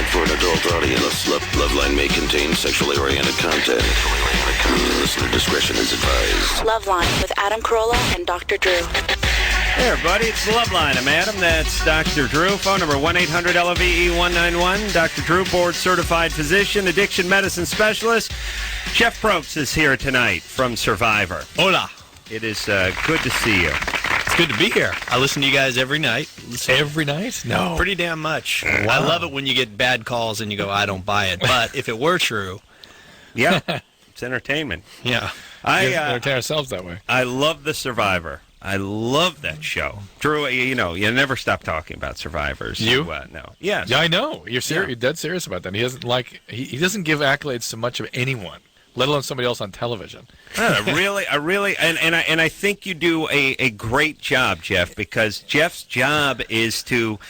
for an adult audience. Loveline may contain sexually oriented content. Listener discretion is advised. Loveline with Adam Carolla and Dr. Drew. Hey, everybody, it's Loveline. I'm Adam. That's Dr. Drew. Phone number 1-800-LOVE-191. Dr. Drew, board-certified physician, addiction medicine specialist. Jeff Probst is here tonight from Survivor. Hola. It is good to see you. It's good to be here. I listen to you guys every night. Every night? No. Pretty damn much. Wow. I love it when you get bad calls and you go, I don't buy it. But if it were true. Yeah, it's entertainment. Yeah. We entertain ourselves that way. I love the Survivor. I love that show. Drew, you never stop talking about Survivors. You? No. Yes. Yeah, I know. You're serious. You're dead serious about that. He doesn't he doesn't give accolades to much of anyone, let alone somebody else on television. I think you do a great job, Jeff, because Jeff's job is to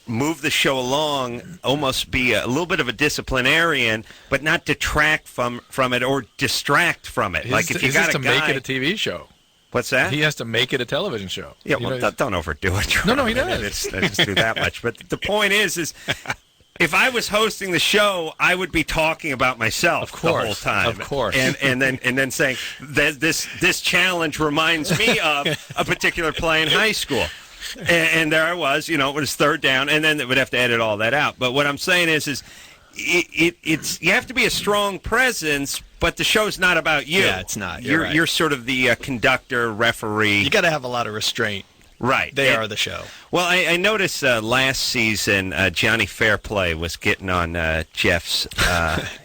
move the show along, almost be a little bit of a disciplinarian, but not detract from it or distract from it. Like if you got to make it a TV show. What's that? He has to make it a television show. Yeah, well, don't overdo it. No, he does. I just do that much. But the point is if I was hosting the show, I would be talking about myself the whole time. Of course. And then saying that this challenge reminds me of a particular play in high school. And there I was, it was third down, and then they would have to edit all that out. But what I'm saying is it's you have to be a strong presence, but the show's not about you. Yeah, it's not. You're right. You're sort of the conductor, referee. You got to have a lot of restraint. Right. They are the show. Well, I noticed last season Johnny Fairplay was getting on Jeff's,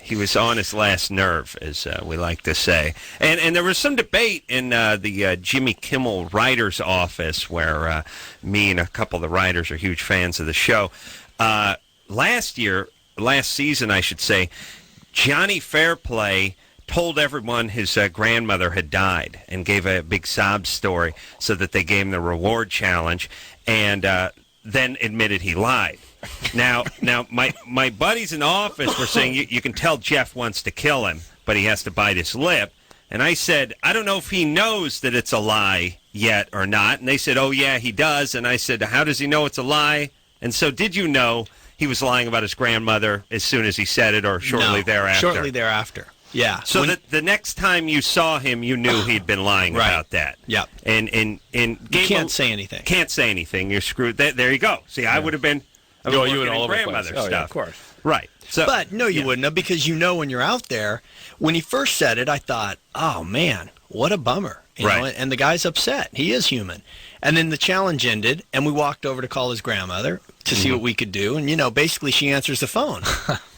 he was on his last nerve, as we like to say. And there was some debate in the Jimmy Kimmel writer's office where me and a couple of the writers are huge fans of the show. Last season, I should say, Johnny Fairplay told everyone his grandmother had died and gave a big sob story so that they gave him the reward challenge, and then admitted he lied. Now, my buddies in the office were saying you can tell Jeff wants to kill him, but he has to bite his lip. And I said, I don't know if he knows that it's a lie yet or not. And they said, oh, yeah, he does. And I said, how does he know it's a lie? And so did you know he was lying about his grandmother as soon as he said it, or shortly thereafter? Shortly thereafter. Yeah. So the next time you saw him, you knew he'd been lying about that. Yeah. And you can't say anything. Can't say anything. You're screwed. There you go. See, I would have been. You would all over grandmother stuff. Yeah, of course. Right. So, but no, you wouldn't have, because when you're out there. When he first said it, I thought, oh man, what a bummer. You know? And the guy's upset. He is human. And then the challenge ended, and we walked over to call his grandmother to see what we could do. And, basically she answers the phone.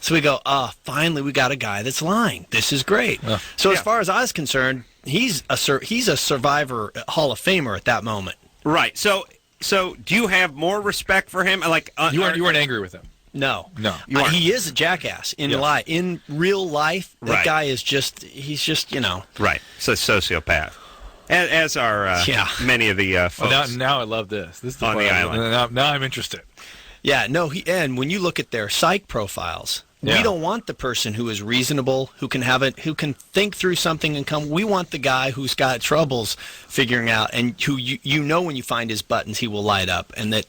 So we go, finally we got a guy that's lying. This is great. So as far as I was concerned, he's a Survivor Hall of Famer at that moment. Right. So do you have more respect for him? You weren't angry with him? No. He is a jackass in life. In real life, that guy is he's just. Right. So sociopath. As are many of the folks. Now I love this. This is on the island. Now I'm interested. Yeah, no, and when you look at their psych profiles, we don't want the person who is reasonable, who can who can think through something and come. We want the guy who's got troubles figuring out, and who when you find his buttons, he will light up, and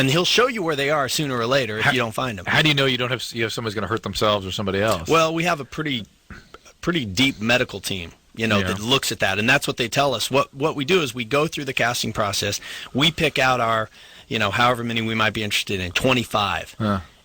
he'll show you where they are sooner or later if you don't find them. How do you know you have somebody's going to hurt themselves or somebody else? Well, we have a pretty deep medical team. That looks at that, and that's what they tell us. What we do is we go through the casting process. We pick out our, however many we might be interested in, 25,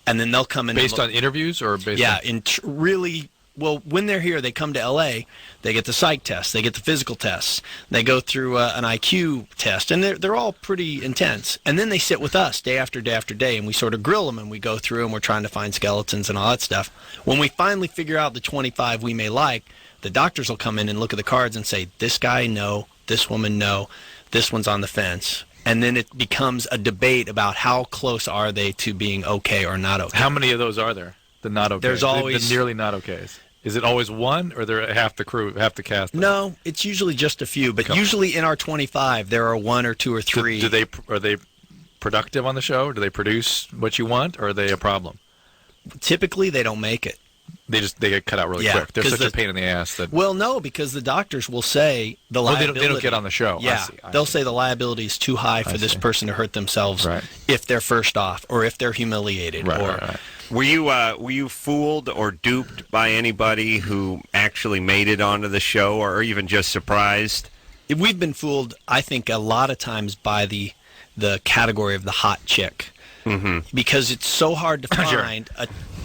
and then they'll come in based on interviews or based on... really. Well, when they're here, they come to L.A., they get the psych test, they get the physical tests, they go through an IQ test, and they're all pretty intense. And then they sit with us day after day after day, and we sort of grill them, and we go through, and we're trying to find skeletons and all that stuff. When we finally figure out the 25 we may like, the doctors will come in and look at the cards and say, this guy, no, this woman, no, this one's on the fence. And then it becomes a debate about how close are they to being okay or not okay. How many of those are there? The not okay. There's always the nearly not okays. Is it always one, or there half the crew, half the cast? No, it's usually just a few. But usually in our 25, there are one or two or three. Are they productive on the show? Do they produce what you want, or are they a problem? Typically, they don't make it. they get cut out really quick. They're such a pain in the ass that. Well, no, because the doctors will say the liability. They don't get on the show. Yeah, they'll say the liability is too high for this person to hurt themselves if they're first off or if they're humiliated. Right. Were you fooled or duped by anybody who actually made it onto the show, or even just surprised? We've been fooled, I think, a lot of times by the category of the hot chick, because it's so hard to find.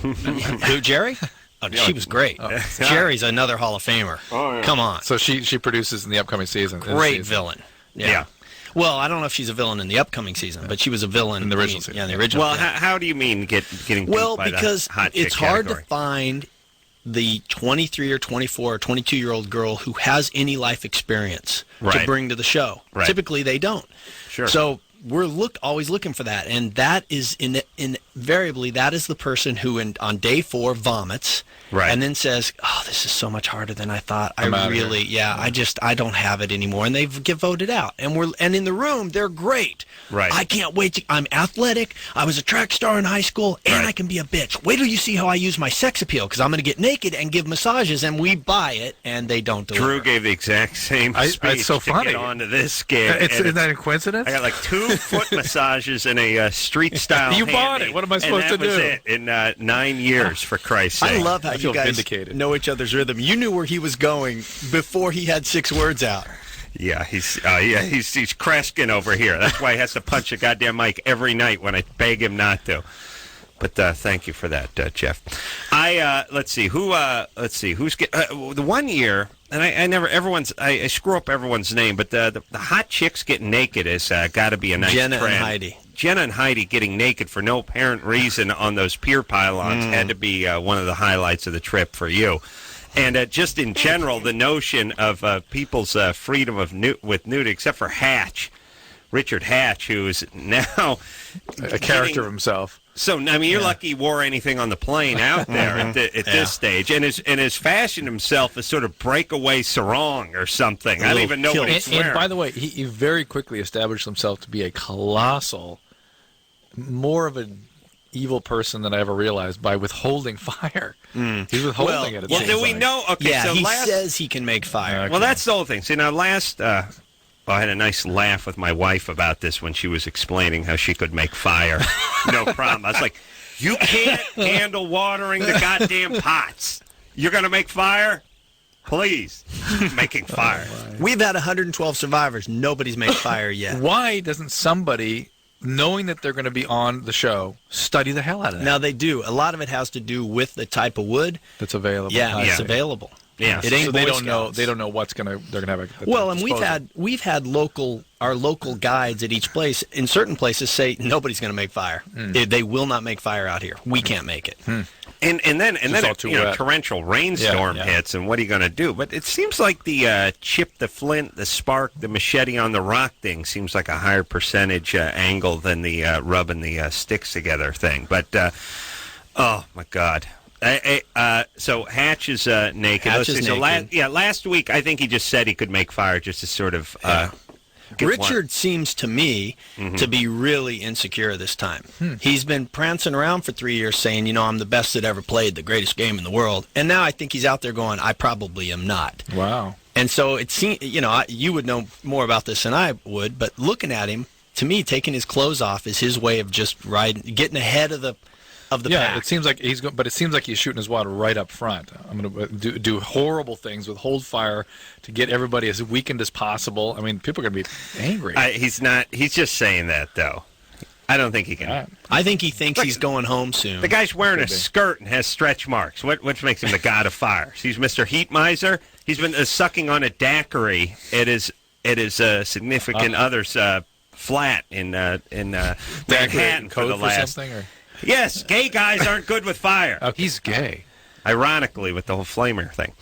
Who, Jerry? Oh, she was great. Jerry's another Hall of Famer. Oh, yeah. Come on. So she produces in the upcoming season. Great villain. Yeah. Well, I don't know if she's a villain in the upcoming season, but she was a villain in the original season. Yeah, in the original. Well, how do you mean getting beat by because the hot chick it's hard category? to find the 23 or 24 or 22-year-old girl who has any life experience to bring to the show. Right. Typically, they don't. Sure. So we're always looking for that, and that is invariably that is the person who on day 4 vomits, and then says, "Oh, this is so much harder than I thought. I don't have it anymore," and they get voted out. And in the room, they're great. Right. I can't wait. I'm athletic. I was a track star in high school, and I can be a bitch. Wait till you see how I use my sex appeal, because I'm going to get naked and give massages, and we buy it, and they don't deliver. Drew gave the exact same speech it's so funny. to get onto this gig. Isn't that a coincidence? I got like 2 foot massages and a street-style You bought it. What am I supposed to do? And that was it in 9 years, for Christ's sake. I love how you guys know each other's rhythm. You knew where he was going before he had 6 words out. Yeah, he's Kreskin over here. That's why he has to punch a goddamn mic every night when I beg him not to. But thank you for that, Jeff. Let's see who's the one year, and I screw up everyone's name, but the hot chicks getting naked has got to be a nice Jenna trend. and Heidi. Jenna and Heidi getting naked for no apparent reason on those pier pylons had to be one of the highlights of the trip for you. And just in general, the notion of people's freedom with nudity, except for Hatch, Richard Hatch, who is now a character of himself. So, I mean, you're lucky he wore anything on the plane out there at this stage, and has fashioned himself as sort of breakaway sarong or something. I don't even know what he's wearing. And by the way, he very quickly established himself to be a colossal, more of an evil person than I ever realized by withholding fire. He's withholding it. Well, do we know? Okay, yeah, so he says he can make fire. Okay. Well, that's the whole thing. See, now I had a nice laugh with my wife about this when she was explaining how she could make fire. No problem. I was like, you can't handle watering the goddamn pots. You're going to make fire? Please. Making fire. We've had 112 survivors. Nobody's made fire yet. Why doesn't somebody, knowing that they're going to be on the show, study the hell out of that? Now, they do. A lot of it has to do with the type of wood that's available. Yeah, it's available. Yeah, it ain't so Boy they don't Scouts. know. They don't know what's they're gonna have. And we've had our local guides at each place. In certain places, say nobody's going to make fire. They will not make fire out here. We can't make it. And then torrential rainstorm hits, and what are you going to do? But it seems like the chip, the flint, the spark, the machete on the rock thing seems like a higher percentage angle than the rubbing the sticks together thing. But oh my God. So Hatch is naked. Hatch is naked. Last week I think he just said he could make fire just to sort of. Richard seems to me to be really insecure this time. He's been prancing around for 3 years saying, I'm the best that ever played, the greatest game in the world. And now I think he's out there going, I probably am not. Wow. And so it seems, you would know more about this than I would, but looking at him, to me, taking his clothes off is his way of just getting ahead of the pack. It seems like but it seems like he's shooting his water right up front. I'm going to do horrible things with hold fire to get everybody as weakened as possible. I mean, people are going to be angry. He's not. He's just saying that, though. I don't think he can. I think he thinks he's going home soon. The guy's wearing a skirt and has stretch marks. What makes him the god of fire? He's Mr. Heat Miser. He's been sucking on a daiquiri at his significant other's flat in Manhattan for the last. Yes, gay guys aren't good with fire. Oh, he's gay. Ironically, with the whole flamer thing.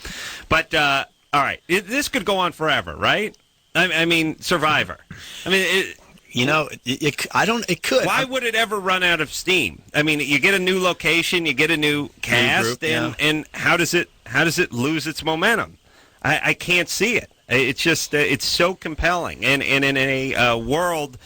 But, all right, this could go on forever, right? I mean, Survivor. I mean, it could. Why would it ever run out of steam? I mean, you get a new location, you get a new cast, and how does it lose its momentum? I can't see it. It's just, it's so compelling. And in a world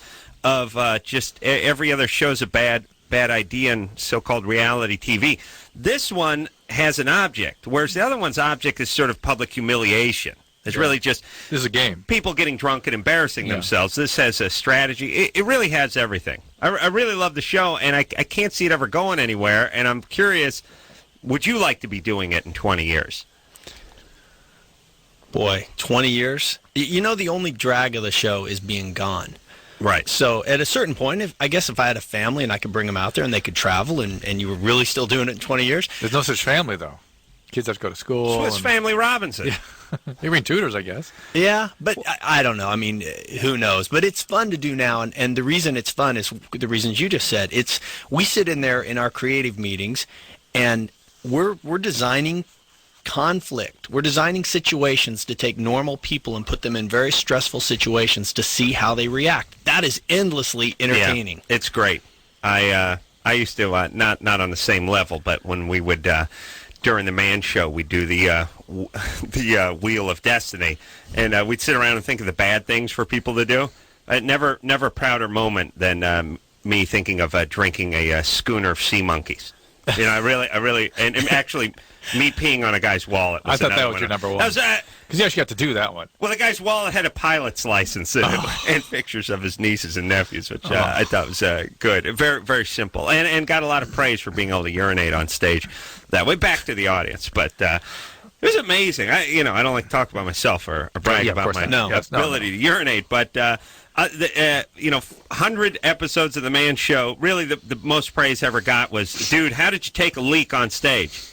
of just every other show's a bad idea in so-called reality TV. This one has an object, whereas the other one's object is sort of public humiliation. It's really just This is a game. people getting drunk and embarrassing themselves. This has a strategy. It really has everything. I really love the show, and I can't see it ever going anywhere, and I'm curious, would you like to be doing it in 20 years? Boy, 20 years? You know, the only drag of the show is being gone. Right. So at a certain point, if I had a family and I could bring them out there and they could travel and you were really still doing it in 20 years. There's no such family, though. Kids have to go to school. Swiss Family Robinson. Yeah. You mean tutors, I guess. Yeah, but I don't know. I mean, who knows? But it's fun to do now, and the reason it's fun is the reasons you just said. We sit in there in our creative meetings, and we're designing conflict. We're designing situations to take normal people and put them in very stressful situations to see how they react. That is endlessly entertaining. Yeah, it's great. I used to not on the same level, but when we would during the Man Show, we'd do the Wheel of Destiny, and we'd sit around and think of the bad things for people to do. Never a prouder moment than me thinking of drinking a schooner of sea monkeys. You know, I really, and actually, me peeing on a guy's wallet. I thought that was your number one. Because you actually got to do that one. Well, the guy's wallet had a pilot's license in it, and pictures of his nieces and nephews, which I thought was good. Very, very simple, and got a lot of praise for being able to urinate on stage that way. Back to the audience, but it was amazing. I don't like to talk about myself or brag about my ability to urinate, but 100 episodes of the Man Show. Really, the most praise I ever got was, dude, how did you take a leak on stage?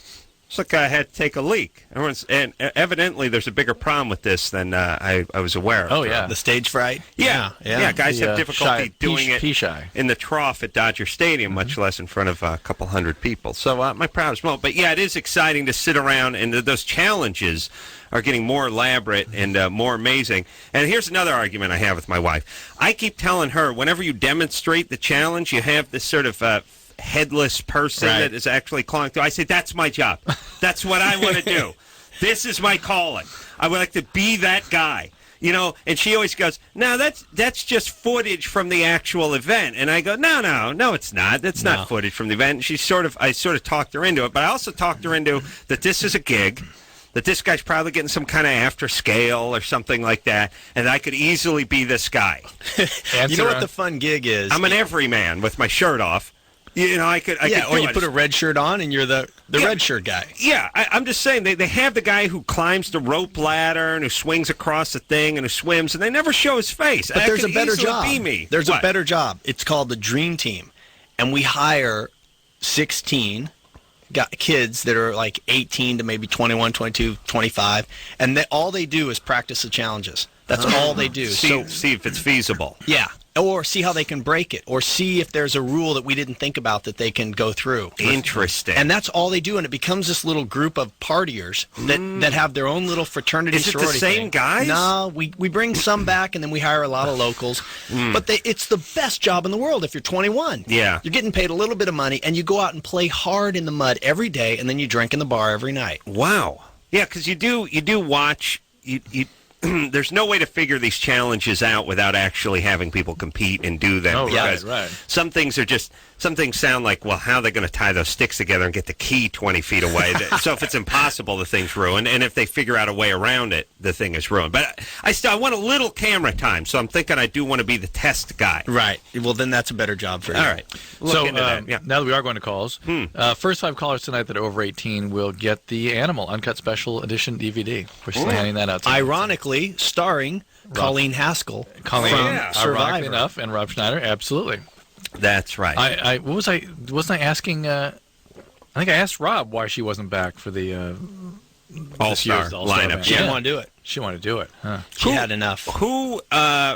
It's like I had to take a leak. And evidently, there's a bigger problem with this than I was aware of. Oh, yeah. The stage fright? Yeah. Guys have difficulty doing it shy. in the trough at Dodger Stadium, much less in front of a couple hundred people. So my proudest moment. But, yeah, it is exciting to sit around, and those challenges are getting more elaborate and more amazing. And here's another argument I have with my wife. I keep telling her, whenever you demonstrate the challenge, you have this sort of headless person that is actually clawing through. I say, that's my job. That's what I want to do. This is my calling. I would like to be that guy. And she always goes, no, that's just footage from the actual event. And I go, no, it's not. That's not footage from the event. And I sort of talked her into it, but I also talked her into that this is a gig, that this guy's probably getting some kind of after scale or something like that, and I could easily be this guy. You know what the fun gig is? I'm an everyman with my shirt off. I could. Or you put a red shirt on and you're the red shirt guy. Yeah, I'm just saying they have the guy who climbs the rope ladder and who swings across the thing and who swims, and they never show his face. But there's a better job. Be me. There's a better job. It's called the Dream Team, and we hire 16 kids that are like 18 to maybe 21, 22, 25, and all they do is practice the challenges. That's all they do. See if it's feasible. Yeah. Or see how they can break it, or see if there's a rule that we didn't think about that they can go through. Interesting. And that's all they do, and it becomes this little group of partiers that have their own little fraternity, Is it sorority the same thing. guys? No, we bring some back, and then we hire a lot of locals. But it's the best job in the world if you're 21. Yeah. You're getting paid a little bit of money, and you go out and play hard in the mud every day, and then you drink in the bar every night. Wow. Yeah, because you do watch... There's no way to figure these challenges out without actually having people compete and do them. Because some things sound like, well, how are they going to tie those sticks together and get the key 20 feet away? So if it's impossible, the thing's ruined. And if they figure out a way around it, the thing is ruined. But I want a little camera time, so I'm thinking I do want to be the test guy. Right. Well, then that's a better job for you. All right. So now that we are going to calls, first 5 callers tonight that are over 18 will get the Animal Uncut Special Edition DVD. We're still handing that out tonight. Ironically, starring Colleen Haskell from Survivor. Ironically enough, and Rob Schneider, absolutely. That's right. Wasn't I asking? I think I asked Rob why she wasn't back for the All-Star lineup. She didn't want to do it. She wanted to do it. Huh. She had enough. Who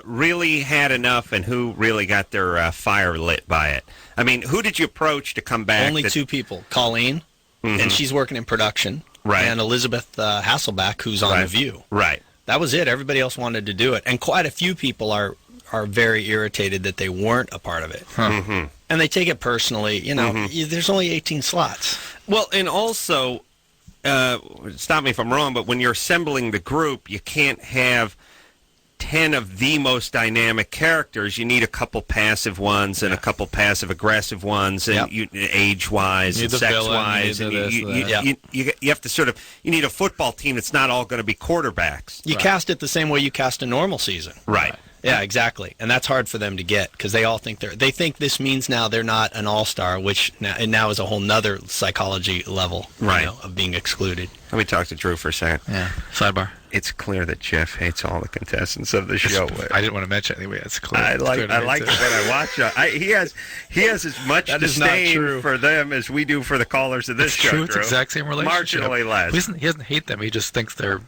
really had enough, and who really got their fire lit by it? I mean, who did you approach to come back? Only 2 people. Colleen, and she's working in production. Right. And Elizabeth Hasselback, who's on The View. Right. That was it. Everybody else wanted to do it. And quite a few people are very irritated that they weren't a part of it. Mm-hmm. And they take it personally. There's only 18 slots. Well, and also, stop me if I'm wrong, but when you're assembling the group, you can't have 10 of the most dynamic characters, you need a couple passive ones and a couple passive-aggressive ones, and age-wise and sex-wise. And you have to sort of, you need a football team that's not all going to be quarterbacks. You cast it the same way you cast a normal season. Right. Yeah, exactly. And that's hard for them to get because they all think they think this means now they're not an all-star, which now is a whole nother psychology level of being excluded. Let me talk to Drew for a second. Yeah. Sidebar. It's clear that Jeff hates all the contestants of the show. I didn't want to mention it anyway. It's clear. I like it when I watch it. He has as much disdain for them as we do for the callers of this show. True. It's the exact same relationship. Marginally less. He doesn't hate them. He just thinks they're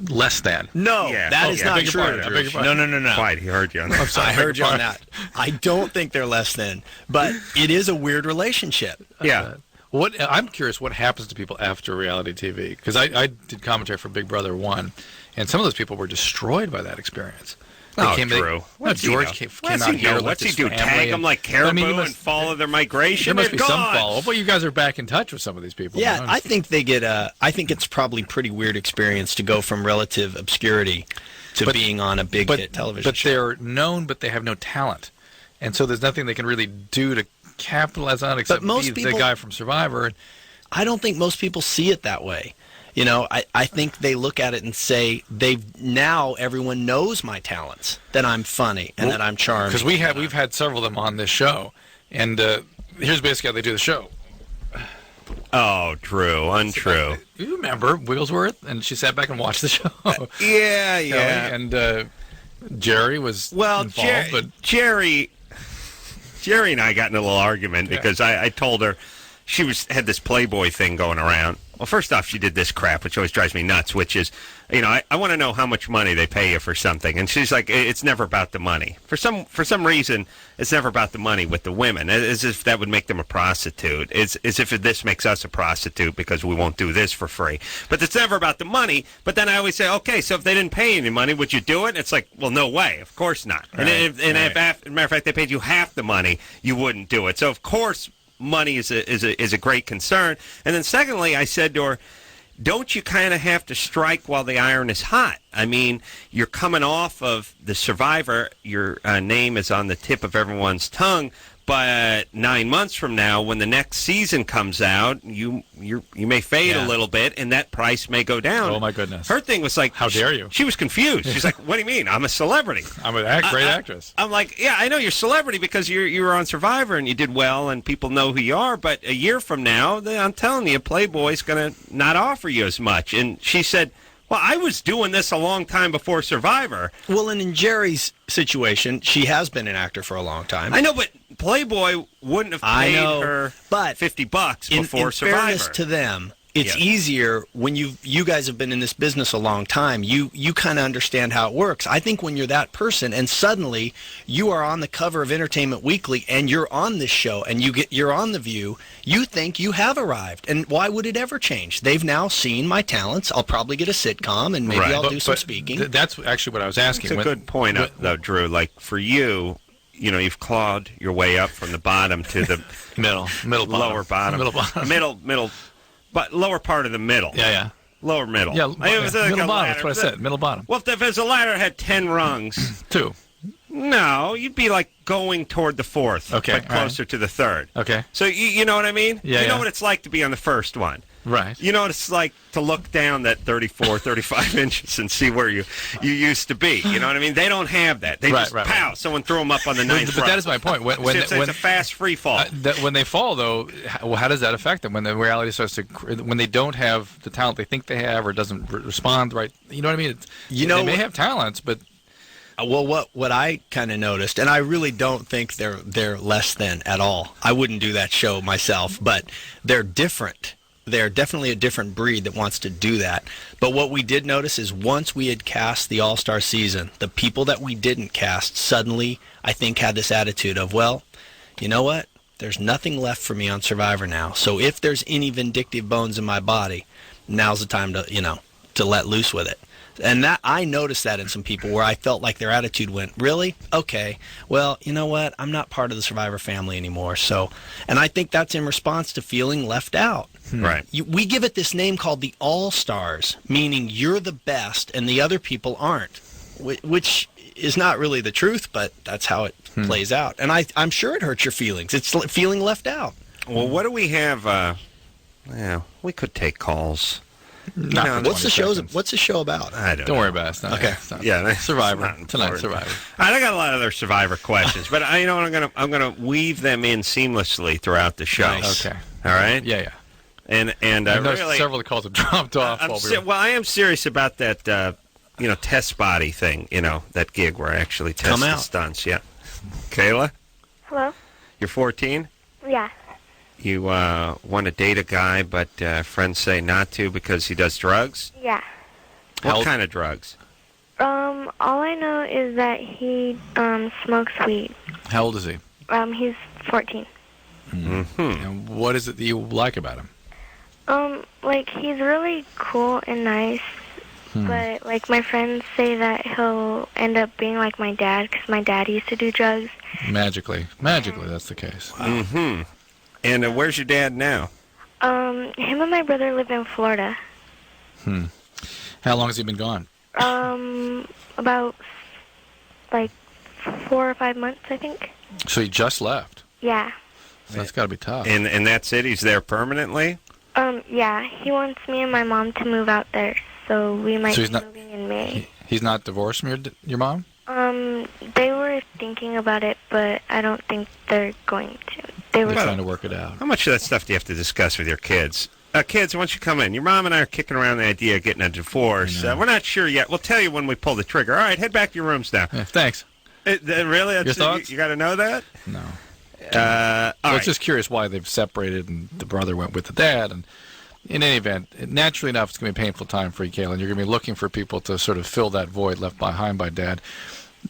less than. No, that is not true. No. Quiet, he heard you on that. I'm sorry, I heard you on that. I don't think they're less than, but it is a weird relationship. Yeah. I'm curious what happens to people after reality TV, because I did commentary for Big Brother 1, and some of those people were destroyed by that experience. True. George came out here. What's he do? Tag them like caribou and follow their migration? There must be some follow-up. Well, you guys are back in touch with some of these people. Yeah, I think they get I think it's probably a pretty weird experience to go from relative obscurity to being on a big hit television show. But they're known, but they have no talent. And so there's nothing they can really do to capitalize on except be the guy from Survivor. I don't think most people see it that way. You know, I think they look at it and say now everyone knows my talents, that I'm funny and that I'm charming. Because we've had several of them on this show, and here's basically how they do the show. Oh, true, untrue. You remember Wigglesworth, and she sat back and watched the show. Yeah. And Jerry was involved, but Jerry and I got in a little argument because I told her she had this Playboy thing going around. Well, first off, she did this crap, which always drives me nuts, which is, I want to know how much money they pay you for something. And she's like, it's never about the money. For some reason, it's never about the money with the women, as if that would make them a prostitute. It's as if this makes us a prostitute because we won't do this for free. But it's never about the money. But then I always say, okay, so if they didn't pay any money, would you do it? And it's like, well, no way. Of course not. Right. If, as a matter of fact, they paid you half the money, you wouldn't do it. So, of course, money is a great concern. And then secondly, I said to her, don't you kind of have to strike while the iron is hot? I mean, you're coming off of the Survivor. Your name is on the tip of everyone's tongue. But 9 months from now, when the next season comes out, you may fade a little bit, and that price may go down. Oh, my goodness. Her thing was like, how dare you? She was confused. She's like, what do you mean? I'm a celebrity. I'm a great actress. I'm like, yeah, I know you're a celebrity because you were on Survivor and you did well and people know who you are. But a year from now, I'm telling you, Playboy's going to not offer you as much. And she said, well, I was doing this a long time before Survivor. Well, and in Jerry's situation, she has been an actor for a long time. I know, but Playboy wouldn't have paid her $50 before Survivor. In fairness to them, it's easier when you guys have been in this business a long time. You kind of understand how it works. I think when you're that person and suddenly you are on the cover of Entertainment Weekly and you're on this show and you're on The View, you think you have arrived. And why would it ever change? They've now seen my talents. I'll probably get a sitcom and maybe I'll do some speaking. That's actually what I was asking. It's a good point, though, Drew. Like for you, you've clawed your way up from the bottom to the middle lower bottom, middle. But lower part of the middle. Yeah. Lower middle. Yeah, middle bottom. That's what I said. Middle bottom. Well, if there's a ladder that had 10 rungs. 2. No, you'd be like going toward the 4th. Okay. But closer to the 3rd. Okay. So you know what I mean? Yeah. You know what it's like to be on the first one. Right. You know what it's like to look down that 34, 35 inches and see where you used to be. You know what I mean? They don't have that. They pow, someone threw them up on the 9th But that is my point. When it's a fast free fall. When they fall, though, how does that affect them? When the reality starts to, when they don't have the talent they think they have or doesn't respond right, you know what I mean? They may have talents, but... Well, what I kind of noticed, and I really don't think they're less than at all. I wouldn't do that show myself, but they're different. They're definitely a different breed that wants to do that. But what we did notice is once we had cast the All-Star season, the people that we didn't cast suddenly, I think, had this attitude of, well, you know what? There's nothing left for me on Survivor now. So if there's any vindictive bones in my body, now's the time to let loose with it. And that I noticed that in some people where I felt like their attitude went, really? Okay. Well, you know what? I'm not part of the Survivor family anymore. So, and I think that's in response to feeling left out. Right. We give it this name called the All-Stars, meaning you're the best and the other people aren't, which is not really the truth, but that's how it plays out. And I'm sure it hurts your feelings. It's feeling left out. Well, what do we have? We could take calls. What's the show about? I don't Don't know. worry about it. It's not, Okay. it's not- Yeah, that's Survivor not tonight. important. Survivor. All right, I got a lot of other Survivor questions, but you know what? I'm gonna weave them in seamlessly throughout the show. Nice. Okay. All right. Yeah. And I know really, several of the calls have dropped off. well, I am serious about that. Test body thing. That gig where I actually test Come the out. stunts. Yeah. Kayla, Hello? you're 14. Yeah. You want to date a guy, but friends say not to because he does drugs. Yeah. What kind of drugs? All I know is that he smokes weed. How old is he? He's 14. And what is it that you like about him? Like, he's really cool and nice, but, like, my friends say that he'll end up being like my dad, because my dad used to do drugs. Magically, that's the case. Mm-hmm. And where's your dad now? Him and my brother live in Florida. How long has he been gone? About, like, 4 or 5 months, I think. So he just left. Yeah. So that's got to be tough. And that's it? He's there permanently? Yeah, he wants me and my mom to move out there, so we might So be he's not- moving in May. He's not divorced from your mom? They were thinking about it, but I don't think they're going to. They were They're trying to work it out. How much of that stuff do you have to discuss with your kids? Kids, once you come in, your mom and I are kicking around the idea of getting a divorce. We're not sure yet. We'll tell you when we pull the trigger. All right, head back to your rooms now. Yeah, thanks. Really? Your thoughts? You got to know that? No. All I right. was just curious why they've separated and the brother went with the dad. And in any event, naturally enough, it's going to be a painful time for you, Kaylin. You're going to be looking for people to sort of fill that void left behind by dad.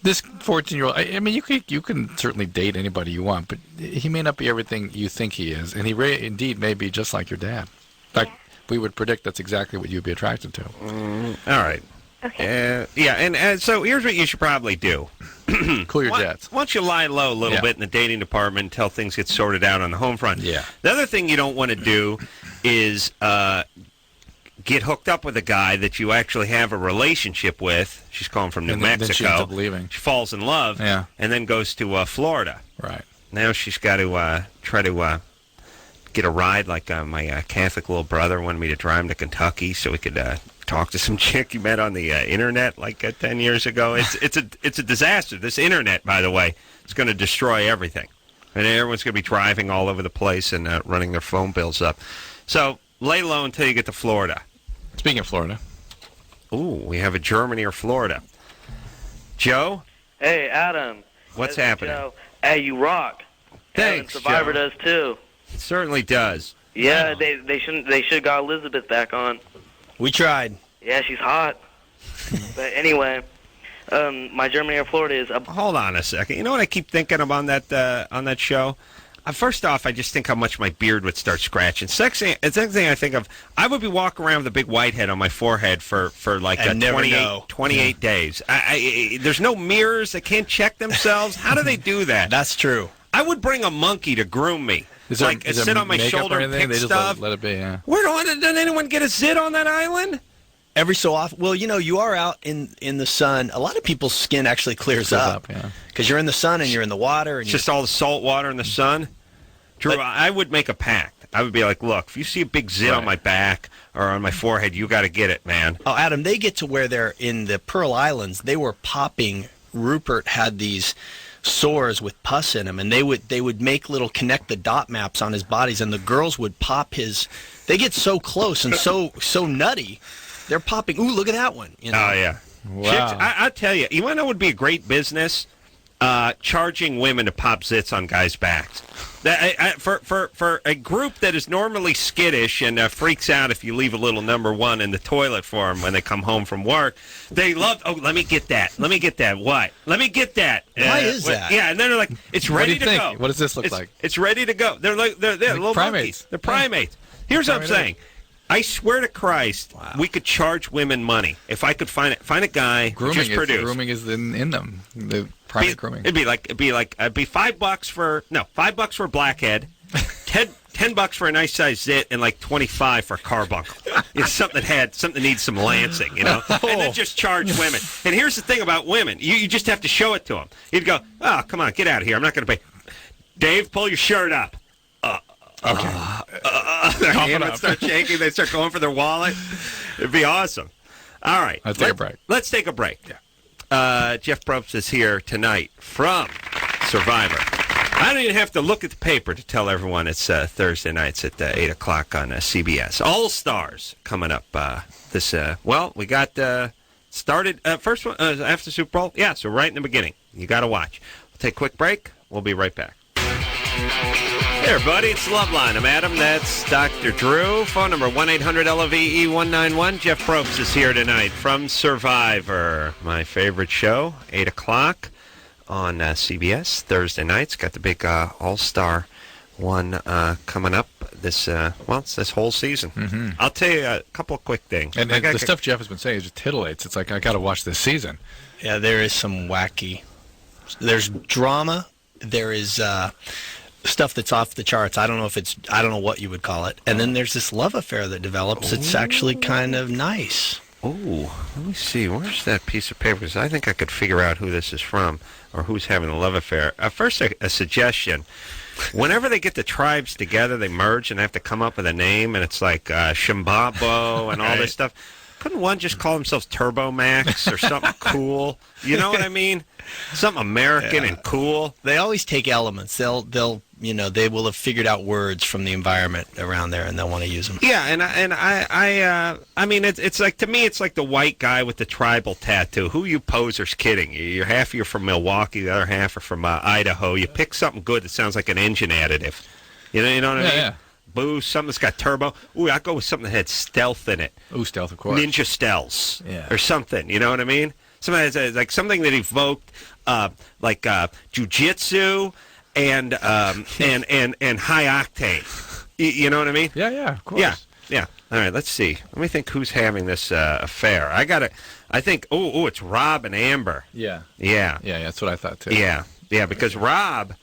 This 14-year-old, I mean, you can certainly date anybody you want, but he may not be everything you think he is. And he indeed may be just like your dad. In fact, we would predict that's exactly what you'd be attracted to. All right. Okay. And so here's what you should probably do. Cool your jets. Once you lie low a little Yeah. bit in the dating department until things get sorted out on the home front. Yeah. The other thing you don't want to do is get hooked up with a guy that you actually have a relationship with. She's calling from New And then Mexico. she ends up leaving. She falls in love. Yeah. And then goes to Florida. Right. Now she's got to try to get a ride like my Catholic little brother wanted me to drive him to Kentucky so we could talk to some chick you met on the internet like 10 years ago. It's a disaster. This internet, by the way, is going to destroy everything. And everyone's going to be driving all over the place and running their phone bills up. So lay low until you get to Florida. Speaking of Florida. Ooh, we have a Germany or Florida. Joe? Hey, Adam. What's This is happening? Joe. Hey, you rock. Thanks, And Survivor Joe. does too. It certainly does. Yeah, they should have got Elizabeth back on. We tried. Yeah, she's hot. But anyway, my Germany or Florida is up. Hold on a second. You know what I keep thinking of on that show? First off, I just think how much my beard would start scratching. Second thing I think of, I would be walking around with a big whitehead on my forehead for like And never 28, know. 28 days. There's no mirrors. They can't check themselves. How do they do that? That's true. I would bring a monkey to groom me. Is there Sit on my makeup shoulder or and anything? pick They just stuff. let it be, yeah. Did anyone get a zit on that island? Every so often, well, you are out in the sun. A lot of people's skin actually clears up yeah. because you're in the sun and you're in the water. And It's just all the salt water in the sun. Drew, I would make a pact. I would be like, look, if you see a big zit on my back or on my forehead, you got to get it, man. Oh, Adam, they get to where they're in the Pearl Islands. They were popping. Rupert had these sores with pus in them, and they would make little connect the dot maps on his bodies, and the girls would pop his. They get so close and so nutty. They're popping. Ooh, look at that one. Oh, yeah. Wow. Chicks, I tell you, you want to know what would be a great business? Charging women to pop zits on guys' backs. For a group that is normally skittish and freaks out if you leave a little number one in the toilet for them when they come home from work, they love, let me get that. Let me get that. What? Let me get that. Why is that? Yeah, and then they're like, it's What do ready you to think? go. What does this look like? It's ready to go. They're little primates. monkeys. They're primates. Here's what I'm saying. I swear to Christ, we could charge women money if I could find a guy who just produced. Grooming is in them. The private grooming. It'd be $5 for $5 for a blackhead, $10 for a nice size zit, and like $25 for a carbuncle. Something that needs some lancing, and then just charge women. And here's the thing about women: you just have to show it to them. You'd go, "Oh, come on, get out of here! I'm not going to pay." Dave, pull your shirt up. Okay. Their hand would start shaking. They start going for their wallet. It'd be awesome. All right, let's take a break. Let's take a break. Yeah. Jeff Probst is here tonight from Survivor. I don't even have to look at the paper to tell everyone it's Thursday nights at 8 o'clock on CBS. All Stars coming up this. We got started first one after Super Bowl. Yeah, so right in the beginning. You got to watch. We'll take a quick break. We'll be right back. Hey, everybody, it's Loveline. I'm Adam. That's Dr. Drew. Phone number 1-800-LOVE-191. Jeff Probst is here tonight from Survivor, my favorite show, 8 o'clock. On CBS Thursday nights. Got the big All-Star one coming up this it's this whole season. Mm-hmm. I'll tell you a couple of quick things. And the stuff Jeff has been saying just titillates. It's like, I got to watch this season. Yeah, there is some wacky. There's drama. There is stuff that's off the charts. I don't know what you would call it. And then there's this love affair that develops. It's actually kind of nice. Oh, let me see. Where's that piece of paper? Because I think I could figure out who this is from or who's having the love affair. First, a suggestion. Whenever they get the tribes together, they merge and they have to come up with a name, and it's like Shimbabo and all this stuff. Couldn't one just call themselves Turbo Max or something cool? You know what I mean? Something American and cool. They always take elements. They will have figured out words from the environment around there, and they'll want to use them. Yeah, I mean, it's like, to me, it's like the white guy with the tribal tattoo. Who you posers kidding? Half of you are from Milwaukee, the other half are from Idaho. You pick something good that sounds like an engine additive. You know what I mean? Yeah. Boo, something that's got turbo. Ooh, I'd go with something that had stealth in it. Ooh, stealth, of course. Ninja stealths. Yeah. Or something, you know what I mean? Like something that evoked jujitsu and high octane. You know what I mean? Yeah, of course. Yeah. All right, let's see. Let me think who's having this affair. I think, it's Rob and Amber. Yeah, that's what I thought, too. Yeah, because Rob,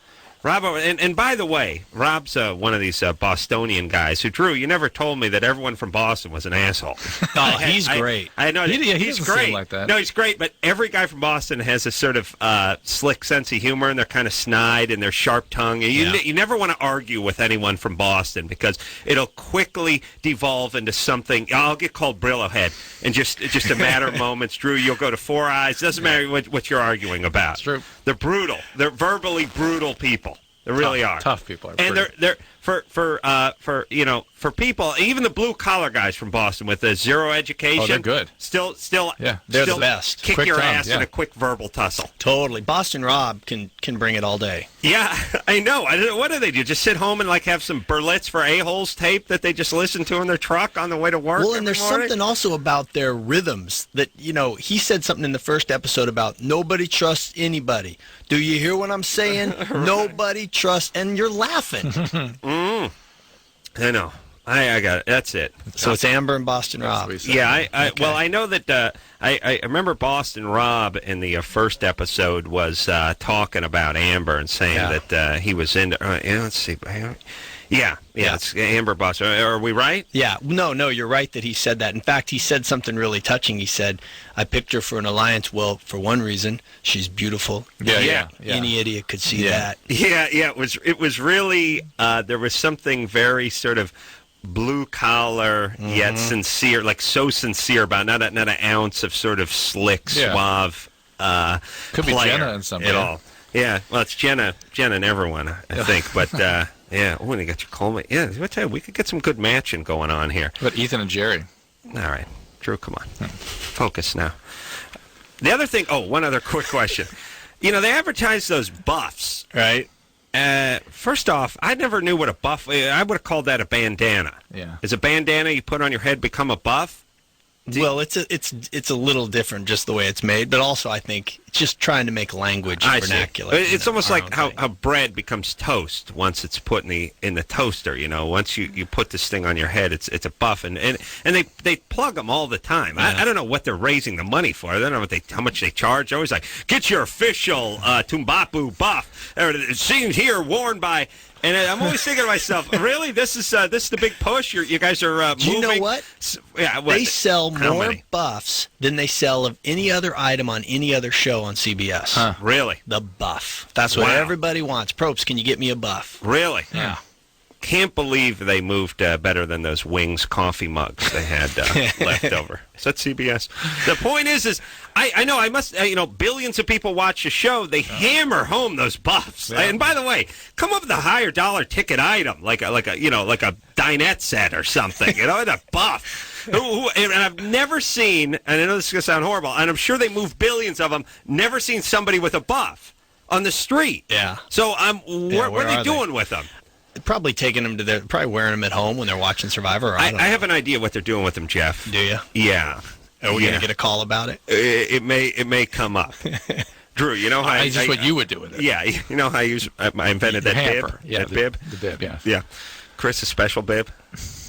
and by the way, Rob's one of these Bostonian guys who, Drew, you never told me that everyone from Boston was an asshole. Oh, he's great. I know. He's great. Like that. No, he's great, but every guy from Boston has a sort of slick sense of humor, and they're kind of snide, and they're sharp-tongued. You never want to argue with anyone from Boston because it'll quickly devolve into something. I'll get called Brillo Head in just a matter of moments. Drew, you'll go to Four Eyes. Doesn't matter what you're arguing about. It's true. They're brutal. They're verbally brutal people. They really are tough people. And they're for people, even the blue collar guys from Boston with zero education. Oh, they're good. Still, they're the best. Kick your ass in a quick verbal tussle. Totally. Boston Rob can bring it all day. Yeah, I know. What do they do? Just sit home and have some Berlitz for a-holes tape that they just listen to in their truck on the way to work? Well, and there's something also about their rhythms that, he said something in the first episode about nobody trusts anybody. Do you hear what I'm saying? Nobody trusts, and you're laughing. I know. I got it. That's it. So it's Amber and Boston Rob. Yeah, I know that I remember Boston Rob in the first episode was talking about Amber and saying that he was into. Let's see. Yeah. It's Amber Boston. Are we right? Yeah. No, you're right that he said that. In fact, he said something really touching. He said, I picked her for an alliance. Well, for one reason, she's beautiful. Yeah. Any idiot could see that. Yeah. It was really, there was something very sort of blue collar yet sincere, like so sincere about not an ounce of sort of slick, suave could be Jenna in some way. At all. Yeah. Well, it's Jenna and everyone, I think. But yeah, when you got your Coleman, I tell you, we could get some good matching going on here. But Ethan and Jerry. All right, Drew, come on, focus now. The other thing. Oh, one other quick question. They advertise those buffs, right? First off, I never knew what a buff. I would have called that a bandana. Yeah. Is a bandana you put on your head become a buff? Well, it's a little different just the way it's made, but also I think just trying to make language I see. vernacular. It's almost our like own thing. how bread becomes toast once it's put in the toaster. Once you put this thing on your head, it's a buff, and they plug them all the time. Yeah. I don't know what they're raising the money for. I don't know how much they charge. They're always like, get your official Tumbapu buff. Seen here, worn by. And I'm always thinking to myself, really, this is the big push. You guys are moving. Do you know what? Yeah, They sell How more many? buffs than they sell of any other item on any other show on CBS. Huh. Really? The buff. That's what Wow. everybody wants. Probst, can you get me a buff? Really? Yeah. Can't believe they moved better than those Wings coffee mugs they had left over. Is that CBS? The point is I know I must. Billions of people watch the show. They hammer home those buffs. Yeah. And by the way, come up with a higher dollar ticket item, like a dinette set or something. The buff. And I've never seen. And I know this is gonna sound horrible. And I'm sure they move billions of them. Never seen somebody with a buff on the street. Yeah. So what where are they are doing with them? Probably taking them to probably wearing them at home when they're watching Survivor. Or I I have an idea what they're doing with them, Jeff. Do you? Yeah. Are we Yeah. going to get a call about it? It may come up. Drew, you know how That's just what you would do with it. Yeah, you know how I invented Your that hamper. bib? Yeah, that bib? The bib, yeah. Yeah. Chris, a special bib.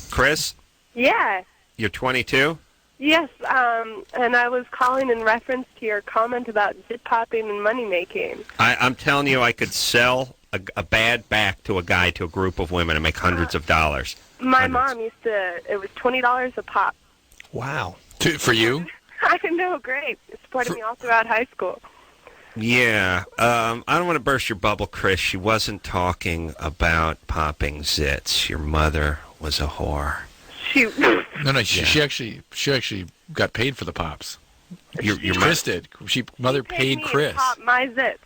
Chris, Yeah. you're 22? Yes. And I was calling in reference to your comment about zip popping and money making. I'm telling you, I could sell a bad back to a group of women and make hundreds of dollars. My Hundreds. mom used to. It was $20 a pop. Wow. For you? I know, great. It supported me all throughout high school. Yeah. I don't want to burst your bubble, Chris. She wasn't talking about popping zits. Your mother was a whore. Shoot. No. She actually got paid for the pops. Your Chris did. Mother She paid me Chris. to pop my zits.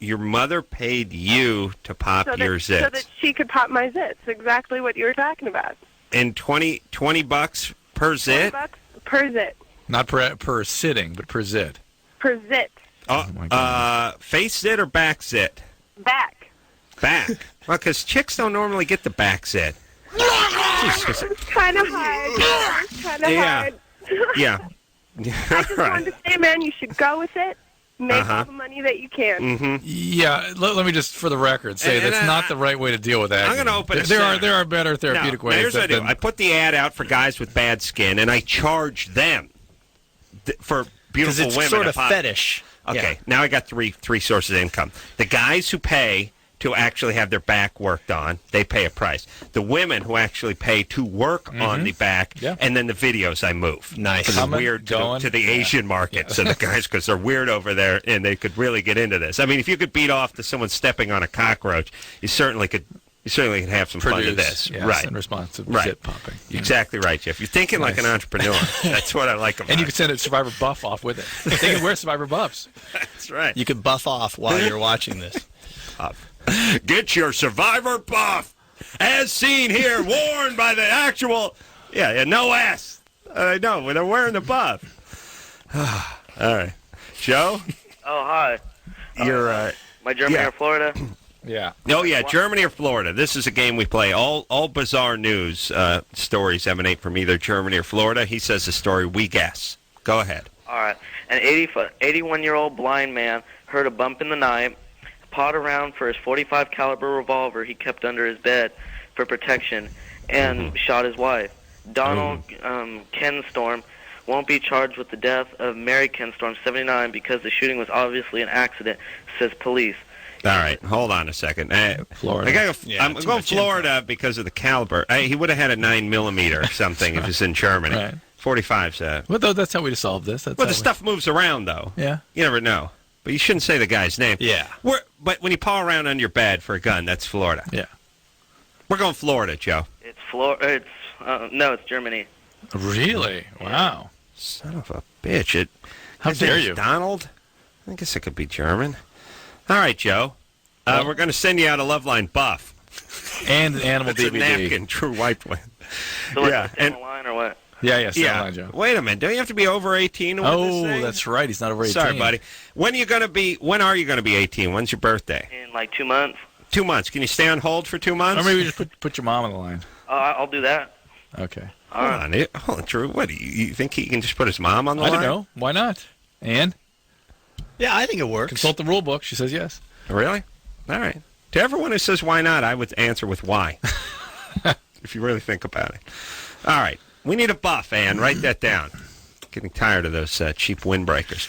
Your mother paid you to pop your zits. So that she could pop my zits. Exactly what you were talking about. And $20 per zit? $20 per zit. Not per sitting, but per zit. Per zit. Oh, my God. face zit or back zit? Back. Back. Well, because chicks don't normally get the back zit. It's kind of hard. It's kind of hard. Yeah. I just wanted to say, man, you should go with it. Make all the money that you can. Mm-hmm. Yeah, let me just, for the record, say And that's not the right way to deal with that. I'm going to open a There center. are better therapeutic ways. Here's what I do. I put the ad out for guys with bad skin, and I charge them for Because beautiful it's women. sort to of pop. fetish. Okay, now I got three sources of income. The guys who pay to actually have their back worked on, they pay a price. The women who actually pay to work on the back, and then the videos I move. Nice. Because it's weird to the Asian market. So the guys, because they're weird over there, and they could really get into this. I mean, if you could beat off to someone stepping on a cockroach, you certainly could have some fun to this. Yes, right. in response to Right. zit popping. Yeah. Exactly right, Jeff. You're thinking like an entrepreneur. That's what I like about And you it. can send a Survivor buff off with it. They can wear Survivor buffs. That's right. You could buff off while you're watching this. Get your Survivor buff, as seen here, worn by the actual. Yeah, no ass. I know, they're wearing the buff. All right. Joe? Oh, hi. You're, My Germany or Florida? Yeah. Oh, yeah, Germany or Florida. This is a game we play. All bizarre news stories emanate from either Germany or Florida. He says the story, we guess. Go ahead. All right. An 81-year-old blind man heard a bump in the night, pawed around for his .45 caliber revolver he kept under his bed for protection, and shot his wife. Donald Kenstorm won't be charged with the death of Mary Kenstorm, 79, because the shooting was obviously an accident, says police. All right, hold on a second. Florida. I gotta go, Yeah, I'm too going much Florida because of the caliber. He would have had a 9mm or something if it's in Germany. Right. 45's. Well, that's how we solve this. That's Well, how the stuff moves around, though. Yeah. You never know. But you shouldn't say the guy's name. Yeah. But when you paw around on your bed for a gun, that's Florida. Yeah. We're going Florida, Joe. It's Florida. No, it's Germany. Really? Wow. Son of a bitch. How His dare name's you? Donald? I guess it could be German. All right, Joe. We're going to send you out a Loveline buff. And an animal It's a DVD. napkin, true white one. So Yeah, stay on the line or what? Yeah, stay Yeah. online, Joe. Wait a minute. Don't you have to be over 18 to win this Oh, thing? that's right. He's not over 18. Sorry, buddy. When are you going to be 18? When's your birthday? In like 2 months? 2 months. Can you stay on hold for 2 months? Or maybe just put your mom on the line. I'll do that. Okay. Hold on, Drew. What do you think he can just put his mom on the I line? don't know. Why not? And? Yeah, I think it works. Consult the rule book. She says yes. Really? All right. To everyone who says why not, I would answer with why. If you really think about it. All right. We need a buff, Ann. Write that down. Getting tired of those cheap windbreakers.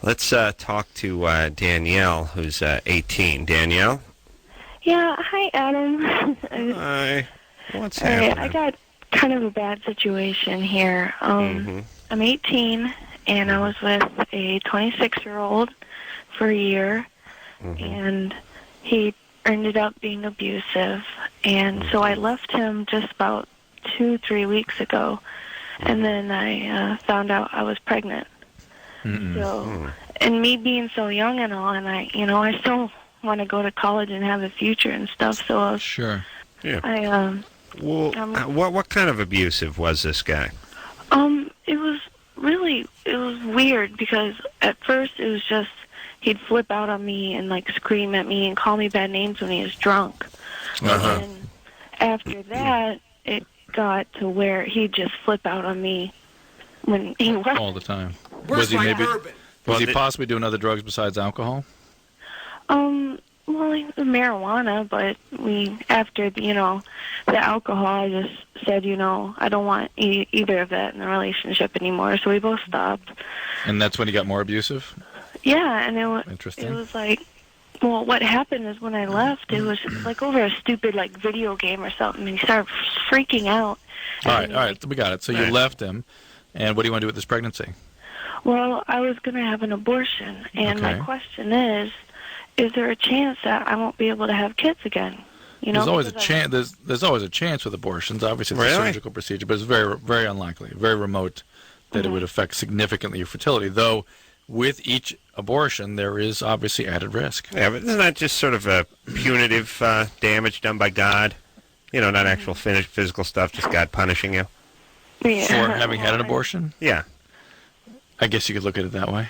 Let's talk to Danielle, who's 18. Danielle? Yeah, hi, Adam. Hi. What's happening? I got kind of a bad situation here. I'm 18, and I was with a 26-year-old for a year, and he ended up being abusive. And so I left him just about 2-3 weeks ago, and then I found out I was pregnant. So, and me being so young and all, and I still want to go to college and have a future and stuff. So Sure. Yeah. What kind of abusive was this guy? It was weird because at first it was just he'd flip out on me and like scream at me and call me bad names when he was drunk. And after that, it got to where he'd just flip out on me when he was all the time. Was he possibly doing other drugs besides alcohol? Well, marijuana, but after the alcohol, I just said, I don't want either of that in the relationship anymore, so we both stopped. And that's when he got more abusive? Yeah, and Interesting. It was like, well, what happened is when I left, it was like over a stupid like video game or something, and he started freaking out. All right, we got it. So you left him, and what do you want to do with this pregnancy? Well, I was going to have an abortion, and my question is there a chance that I won't be able to have kids again? There's always a chance. There's always a chance with abortions. Obviously, it's a surgical procedure, but it's very, very unlikely, very remote that it would affect significantly your fertility. Though, with each abortion, there is obviously added risk. Yeah, but isn't that just sort of a punitive damage done by God? Not actual physical stuff, just God punishing you for having had an abortion. Yeah, I guess you could look at it that way.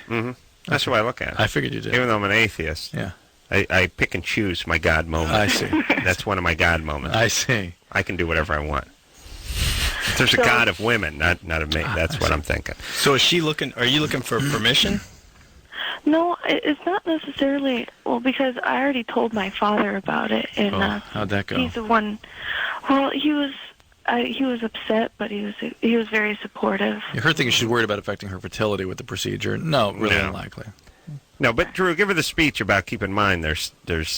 That's the way I look at it. I figured you did. Even though I'm an atheist. Yeah. I pick and choose my God moment. I see. That's one of my God moments. I see. I can do whatever I want. There's a God of women, not of me. That's what I'm thinking. So are you looking for permission? No, it's not necessarily. Well, because I already told my father about it, and how'd that go? He's the one. Well, he was upset, but he was very supportive. Her thinking she's worried about affecting her fertility with the procedure. No, really unlikely. No, but Drew, give her the speech about keep in mind there's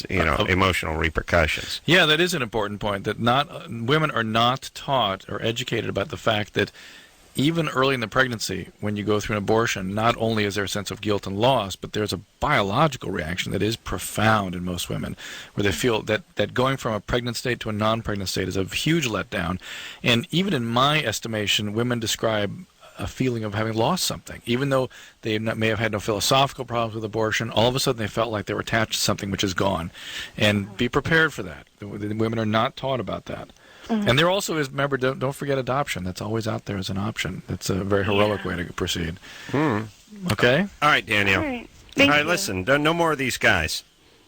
emotional repercussions. Yeah, that is an important point. That women are not taught or educated about the fact that even early in the pregnancy, when you go through an abortion, not only is there a sense of guilt and loss, but there's a biological reaction that is profound in most women, where they feel that going from a pregnant state to a non-pregnant state is a huge letdown. And even in my estimation, women describe a feeling of having lost something. Even though they may have had no philosophical problems with abortion, all of a sudden they felt like they were attached to something which is gone. And be prepared for that. The women are not taught about that. And there also is, remember, don't forget adoption. That's always out there as an option. It's a very heroic way to proceed. Okay? All right, Danielle. All right. All right, listen, no more of these guys.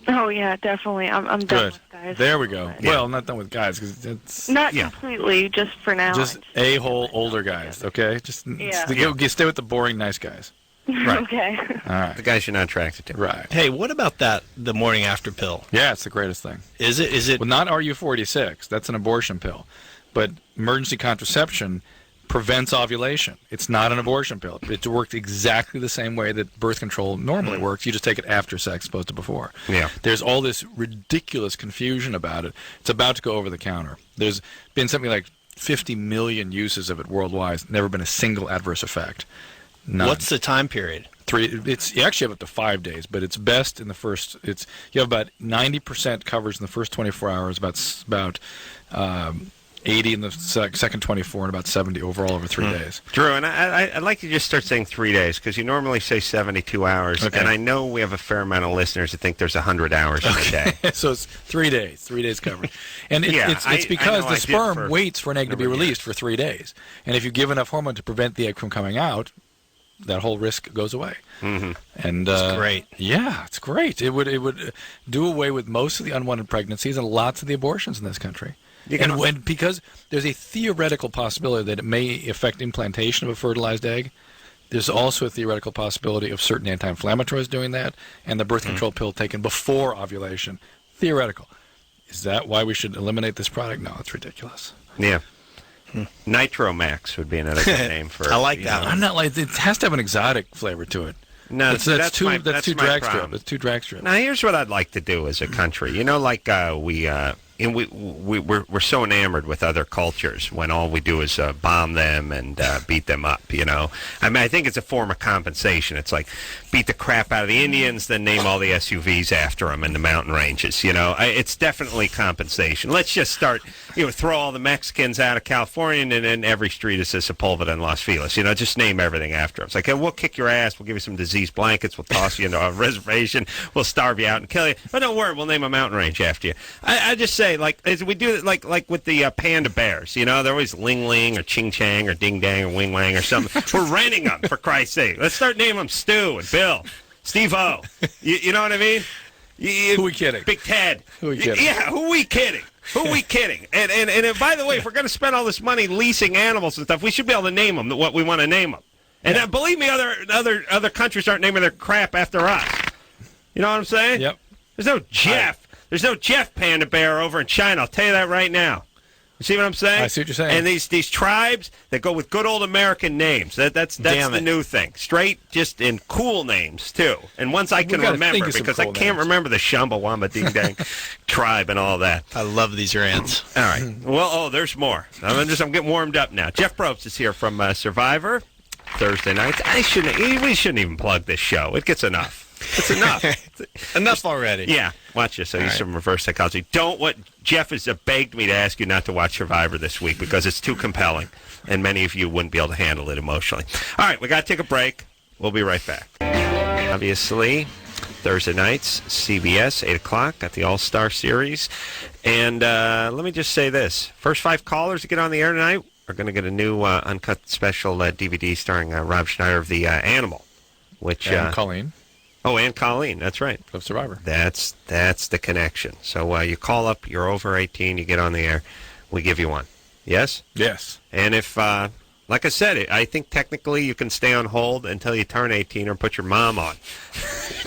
Oh, yeah, definitely. I'm done with guys. There we go. Yeah. Well, not done with guys, because it's... Not completely, just for now. Just a-hole older guys, okay? Just stay with the boring, nice guys. Right. Okay. All right. The guys you're not attracted to. Right. Hey, what about the morning after pill? Yeah, it's the greatest thing. Is it? Well, not RU46. That's an abortion pill. But emergency contraception prevents ovulation. It's not an abortion pill. It works exactly the same way that birth control normally works. You just take it after sex as opposed to before. Yeah. There's all this ridiculous confusion about it. It's about to go over the counter. There's been something like 50 million uses of it worldwide. Never been a single adverse effect. None. What's the time period? 3. You actually have up to 5 days, but it's best in the first. You have about 90% coverage in the first 24 hours. About 80 in the second 24, and about 70 overall over 3 days. Drew, and I'd like to just start saying 3 days, because you normally say 72 hours, and I know we have a fair amount of listeners that think there's 100 hours in a day. So it's 3 days, 3 days coverage. And it's because the sperm waits for an egg to be released for 3 days. And if you give enough hormone to prevent the egg from coming out, that whole risk goes away. And it's great. Yeah, it's great. It would do away with most of the unwanted pregnancies and lots of the abortions in this country. And because there's a theoretical possibility that it may affect implantation of a fertilized egg, There's also a theoretical possibility of certain anti-inflammatories doing that, and the birth control pill taken before ovulation. Theoretical. Is that why we should eliminate this product? No, it's ridiculous. Yeah. Nitromax would be another good name for. I like that one. I'm not like it has to have an exotic flavor to it. No, that's too drag strip. It's too drag strip. Now here's what I'd like to do as a country. You know, like we're so enamored with other cultures when all we do is bomb them and beat them up. You know, I mean, I think it's a form of compensation. It's like beat the crap out of the Indians, then name all the SUVs after them in the mountain ranges. You know, it's definitely compensation. Let's just start. You know, throw all the Mexicans out of California, and then every street is Sepulveda and Los Feliz. You know, just name everything after them. It's like, hey, we'll kick your ass. We'll give you some diseased blankets. We'll toss you into a reservation. We'll starve you out and kill you. But don't worry, we'll name a mountain range after you. I just say, like, as we do it, like with the panda bears. You know, they're always Ling Ling or Ching Chang or Ding Dang or Wing Wang or something. We're renting them, for Christ's sake. Let's start naming them Stu and Bill, Steve-O. You know what I mean? Who are we kidding? Big Ted. Who are we kidding? Yeah, who are we kidding? Who are we kidding? And by the way, if we're going to spend all this money leasing animals and stuff, we should be able to name them what we want to name them. And believe me, other countries aren't naming their crap after us. You know what I'm saying? Yep. There's no Jeff. There's no Jeff Panda Bear over in China. I'll tell you that right now. You see what I'm saying? I see what you're saying. And these tribes that go with good old American names. That's the new thing. Straight, just in cool names, too. And ones I can remember, because I can't remember the Shambawamba Ding Dang tribe and all that. I love these rants. All right. Well, there's more. I'm getting warmed up now. Jeff Probst is here from Survivor Thursday nights. We shouldn't even plug this show. It gets enough. It's enough. Enough already. Yeah. Watch this. I use some reverse psychology. Jeff has begged me to ask you not to watch Survivor this week because it's too compelling, and many of you wouldn't be able to handle it emotionally. All right, we got to take a break. We'll be right back. Obviously, Thursday nights, CBS, 8 o'clock, got the All-Star Series. And let me just say this. First 5 callers to get on the air tonight are going to get a new uncut special DVD starring Rob Schneider of The Animal. And Colleen. Oh, and Colleen, that's right. Of Survivor. That's the connection. So you call up, you're over 18, you get on the air, we give you one. Yes? Yes. And if, like I said, I think technically you can stay on hold until you turn 18 or put your mom on.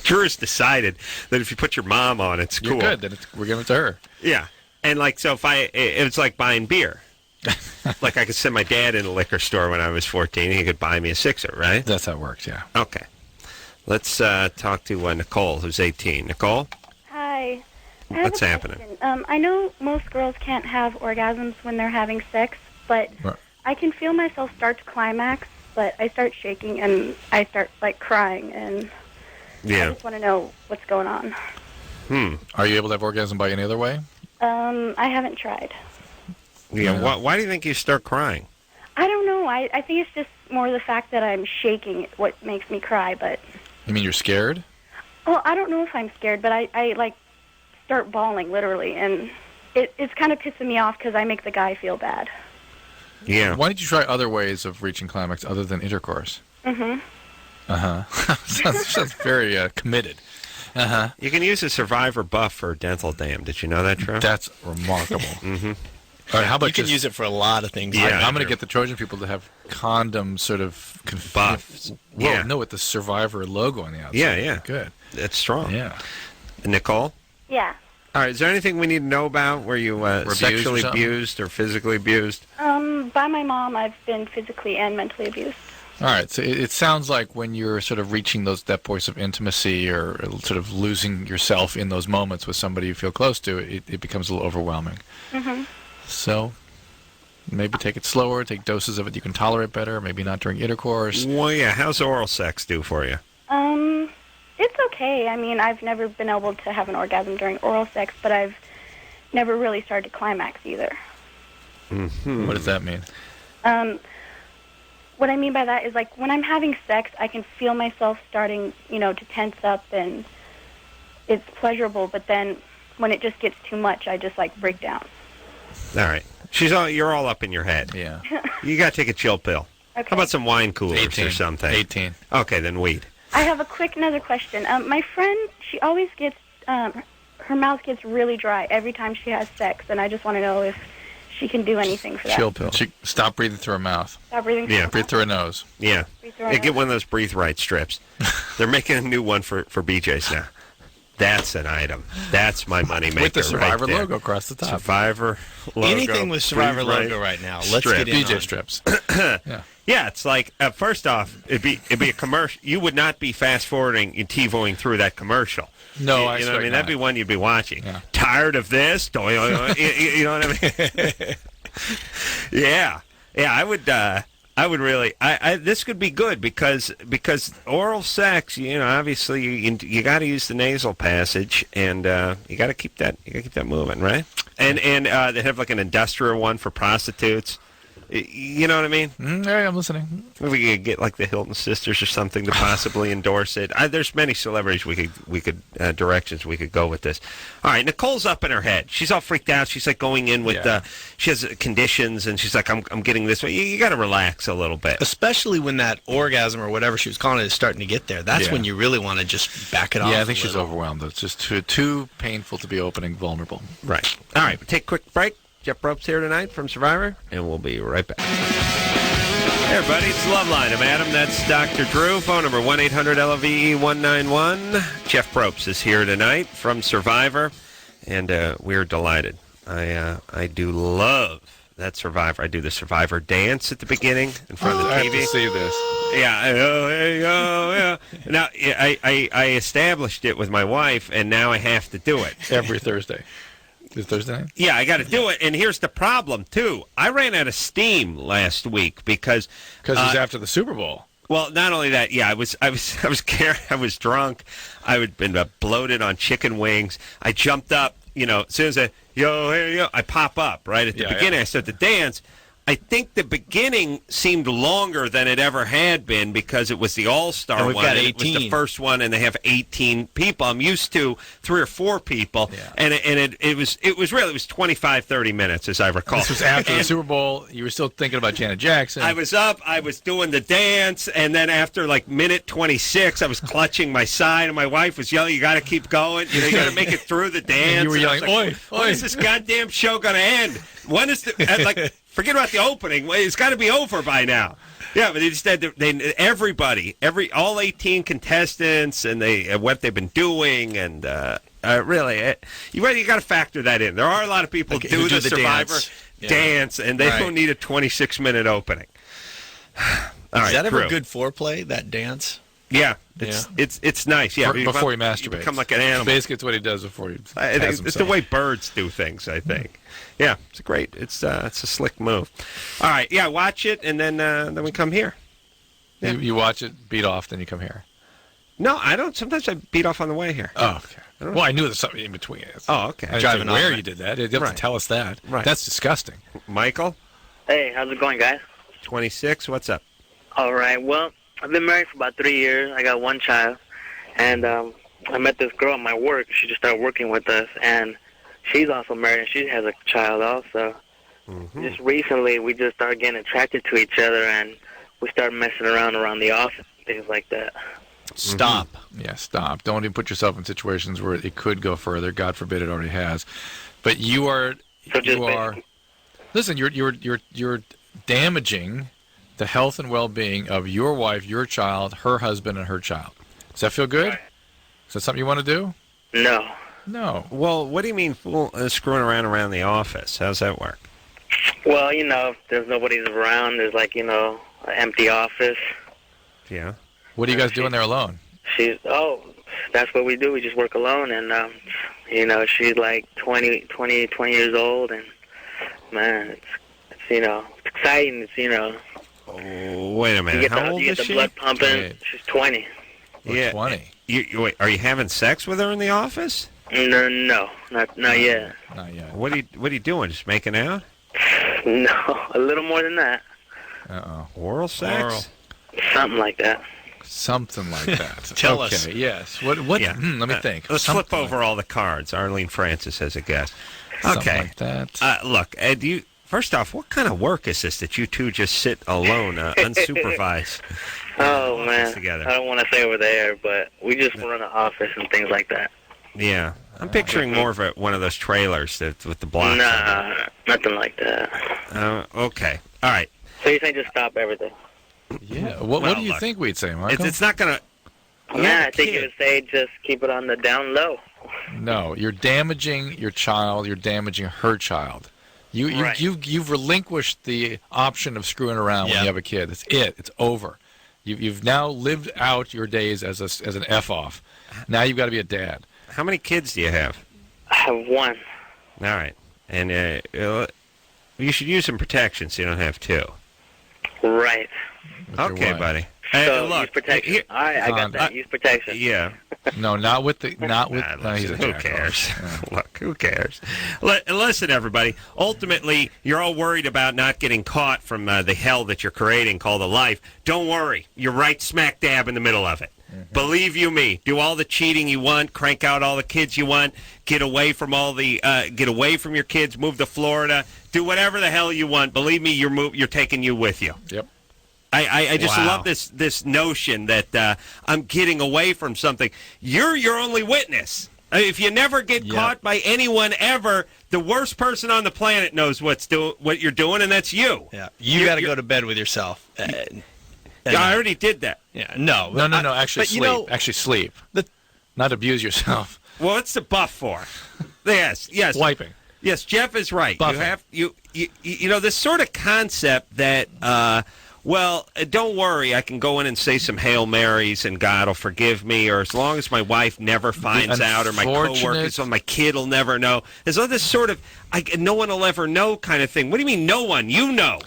Drew's decided that if you put your mom on, it's cool. You're good, then we're giving it to her. Yeah. And so it's like buying beer. Like I could send my dad in a liquor store when I was 14, and he could buy me a sixer, right? That's how it works, yeah. Okay. Let's talk to Nicole, who's 18. Nicole? Hi. What's happening? I know most girls can't have orgasms when they're having sex, but I can feel myself start to climax, but I start shaking and I start, crying, and I just want to know what's going on. Are you able to have orgasm by any other way? I haven't tried. Yeah. Why do you think you start crying? I don't know. I think it's just more the fact that I'm shaking what makes me cry, but... You mean you're scared? Well, I don't know if I'm scared, but I start bawling, literally, and it's kind of pissing me off because I make the guy feel bad. Yeah. Why don't you try other ways of reaching climax other than intercourse? Mm-hmm. Sounds very committed. You can use a Survivor buff for dental dam. Did you know that, Trev? That's remarkable. Mm-hmm. All right, how about you can use it for a lot of things. Yeah, I'm going to get the Trojan people to have condom sort of buffs. Well, no, with the Survivor logo on the outside. Yeah. Good. It's strong. Yeah. Nicole? Yeah. All right, is there anything we need to know about? Were you sexually abused or physically abused? By my mom, I've been physically and mentally abused. All right, so it sounds like when you're sort of reaching that points of intimacy or sort of losing yourself in those moments with somebody you feel close to, it becomes a little overwhelming. Mm-hmm. So maybe take it slower, take doses of it you can tolerate better, maybe not during intercourse. Well, yeah, how's oral sex do for you? It's okay. I mean, I've never been able to have an orgasm during oral sex, but I've never really started to climax either. Mm-hmm. What does that mean? What I mean by that is, when I'm having sex, I can feel myself starting, to tense up, and it's pleasurable, but then when it just gets too much, I just, break down. All right. You're all up in your head. Yeah. You got to take a chill pill. Okay. How about some wine coolers 18. or something? 18. Okay, then weed. I have another question. My friend, she always gets, her mouth gets really dry every time she has sex, and I just want to know if she can do anything for that. Chill pill. Stop breathing through her mouth. Stop breathing through Yeah. her Breathe through her nose. Yeah. Breathe through her They get nose. one of those breathe right strips. They're making a new one for BJ's now. That's an item. That's my money maker. With the Survivor right there. logo across the top. Survivor logo. Anything with Survivor breathe logo right now. Let's strip. get in BJ on. strips. Yeah, it's like first off, it'd be a commercial. You would not be fast forwarding and TiVoing through that commercial. No, you I know what I mean? That'd be one you'd be watching. Yeah. Tired of this? You know what I mean? Yeah. I would really. This could be good because oral sex. Obviously you got to use the nasal passage, and you got to keep that moving, right? And they have like an industrial one for prostitutes. You know what I mean? Yeah, I'm listening. We could get like the Hilton sisters or something to possibly endorse it. There's many celebrities we could directions we could go with this. All right, Nicole's up in her head. She's all freaked out. She's like going in with she has conditions, and she's like, I'm getting this way. You got to relax a little bit, Especially when that orgasm or whatever she was calling it is starting to get there. That's when you really want to just back it off. Yeah, I think she's overwhelmed. It's just too painful to be open and vulnerable. right? All right, we'll take a quick break. Jeff Probst here tonight from Survivor, and we'll be right back. Hey, everybody, it's Loveline. I'm Adam. That's Dr. Drew. Phone number 1-800-LOVE-191. Jeff Probst is here tonight from Survivor, and we're delighted. I do love that Survivor. I do the Survivor dance at the beginning in front of the I TV. have to see this. Yeah, yeah. Now, I established it with my wife, and now I have to do it. Every Thursday. Is it Thursday night? Yeah, I got to do it. And here's the problem, too. I ran out of steam last week because It was after the Super Bowl. well, not only that, I was drunk. I had been bloated on chicken wings. I jumped up, as soon as I pop up right at the beginning. I start to dance. I think the beginning seemed longer than it ever had been because it was the All-Star And we've one. got And it was 18. the first one, and they have 18 people. I'm used to 3 or 4 people, and it was 25, 30 minutes, as I recall. This was after the Super Bowl. You were still thinking about Janet Jackson. I was up, I was doing the dance, and then after like minute 26, I was clutching my side, and my wife was yelling, "You got to keep going. You got to make it through the dance." And you were I was yelling, like, "Oi, when oi." is this goddamn show going to end? When is the forget about the opening. It's got to be over by now. Yeah, but they just had all 18 contestants, and what they've been doing, and really, you got to factor that in. There are a lot of people who do the Survivor dance, and they don't need a 26-minute opening. All right, Is that ever Drew. good foreplay, that dance? Yeah, it's nice. Yeah, before he you masturbates. become like an animal. Basically, it's what he does before he I think has it's the way birds do things, I think. Yeah, it's great. It's a slick move. All right, watch it, and then we come here. Yeah. You watch it, beat off, then you come here. No, I don't. Sometimes I beat off on the way here. Oh, okay. Well, I knew there was something in between. Oh, okay. I Driving didn't say where off. you did that. You have to tell us that. Right. That's disgusting. Michael, Hey, how's it going, guys? 26. What's up? All right. Well, I've been married for about 3 years. I got 1 child, and I met this girl at my work. She just started working with us, and she's also married, and she has a child also. Mm-hmm. Just recently, we just started getting attracted to each other, and we started messing around the office, things like that. Stop. Yeah, stop. Don't even put yourself in situations where it could go further. God forbid it already has. But you are. Listen, you're damaging the health and well-being of your wife, your child, her husband, and her child. Does that feel good? Right. Is that something you want to do? No. No. Well, what do you mean screwing around the office? How's that work? Well, if there's nobody's around, there's an empty office. Yeah. What are you guys doing there alone? That's what we do. We just work alone, and she's like 20 years old, and man, it's exciting. It's Oh, wait a minute. How old you is get the she? blood pumping. Wait. She's 20. Yeah. 20. Wait, are you having sex with her in the office? No, not yet. Not yet. What are you doing? Just making out? No, a little more than that. Uh-oh. Oral sex? Oral. Something like that. Something like that. Tell okay, us. yes. What? Yeah. Let me think. Let's Something flip over all the cards. Arlene Francis has a guess. Something Okay. like that. Look, first off, what kind of work is this that you two just sit alone, unsupervised? Oh, man. Together? I don't want to say over there, but we just run an office and things like that. Yeah. I'm picturing more of one of those trailers with the blocks. Nah, nothing like that. Okay. All right. So you think just stop everything? Yeah. What do you think we'd say, Michael? It's not going to... Nah, I think you would say just keep it on the down low. No, you're damaging your child. You're damaging her child. You've relinquished the option of screwing around when you have a kid. That's it. It's over. You've now lived out your days as an F-off. Now you've got to be a dad. How many kids do you have? I have one. All right. And you should use some protection so you don't have two. Right. Okay, buddy. So look, use protection. All right, I got that. Use protection. Yeah. No, not with. He's a who cares? Look, who cares? Listen, everybody. Ultimately, you're all worried about not getting caught from the hell that you're creating called a life. Don't worry. You're right smack dab in the middle of it. Mm-hmm. Believe you me. Do all the cheating you want. Crank out all the kids you want. Get away from get away from your kids. Move to Florida. Do whatever the hell you want. Believe me, you're taking you with you. Yep. I just love this notion that I'm getting away from something. You're your only witness. If you never get caught by anyone ever, the worst person on the planet knows what you're doing, and that's you. Yeah, you got to go to bed with yourself. I already did that. Yeah, no. Actually, sleep. Actually, sleep. Not abuse yourself. Well, what's the buff for? Yes. Wiping. Yes, Jeff is right. Buffing. You know this sort of concept that. Well, don't worry. I can go in and say some Hail Marys and God will forgive me, or as long as my wife never finds out, or my coworkers, or my kid will never know. There's all this sort of no one will ever know kind of thing. What do you mean no one? You know.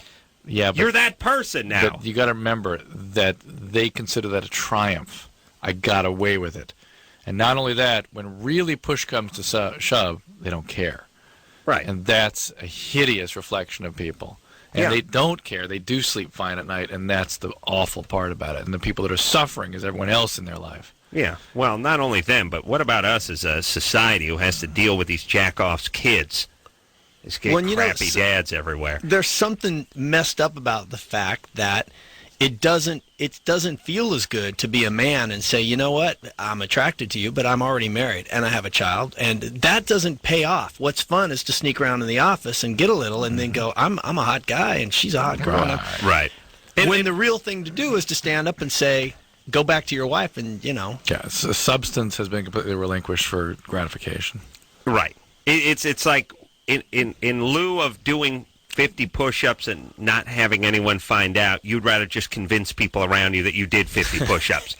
Yeah, but you're that person now. But you got to remember that they consider that a triumph. I got away with it. And not only that, when really push comes to shove, they don't care. Right. And that's a hideous reflection of people. And they don't care. They do sleep fine at night, and that's the awful part about it. And the people that are suffering is everyone else in their life. Yeah. Well, not only them, but what about us as a society who has to deal with these jack-offs kids? These crappy dads everywhere. There's something messed up about the fact that it doesn't feel as good to be a man and say, you know what, I'm attracted to you, but I'm already married and I have a child, and that doesn't pay off. What's fun is to sneak around in the office and get a little and then go, I'm a hot guy and she's a hot girl. Right. When the real thing to do is to stand up and say, go back to your wife and, Yeah, substance has been completely relinquished for gratification. Right. It's like in lieu of doing 50 push-ups and not having anyone find out, you'd rather just convince people around you that you did 50 push-ups.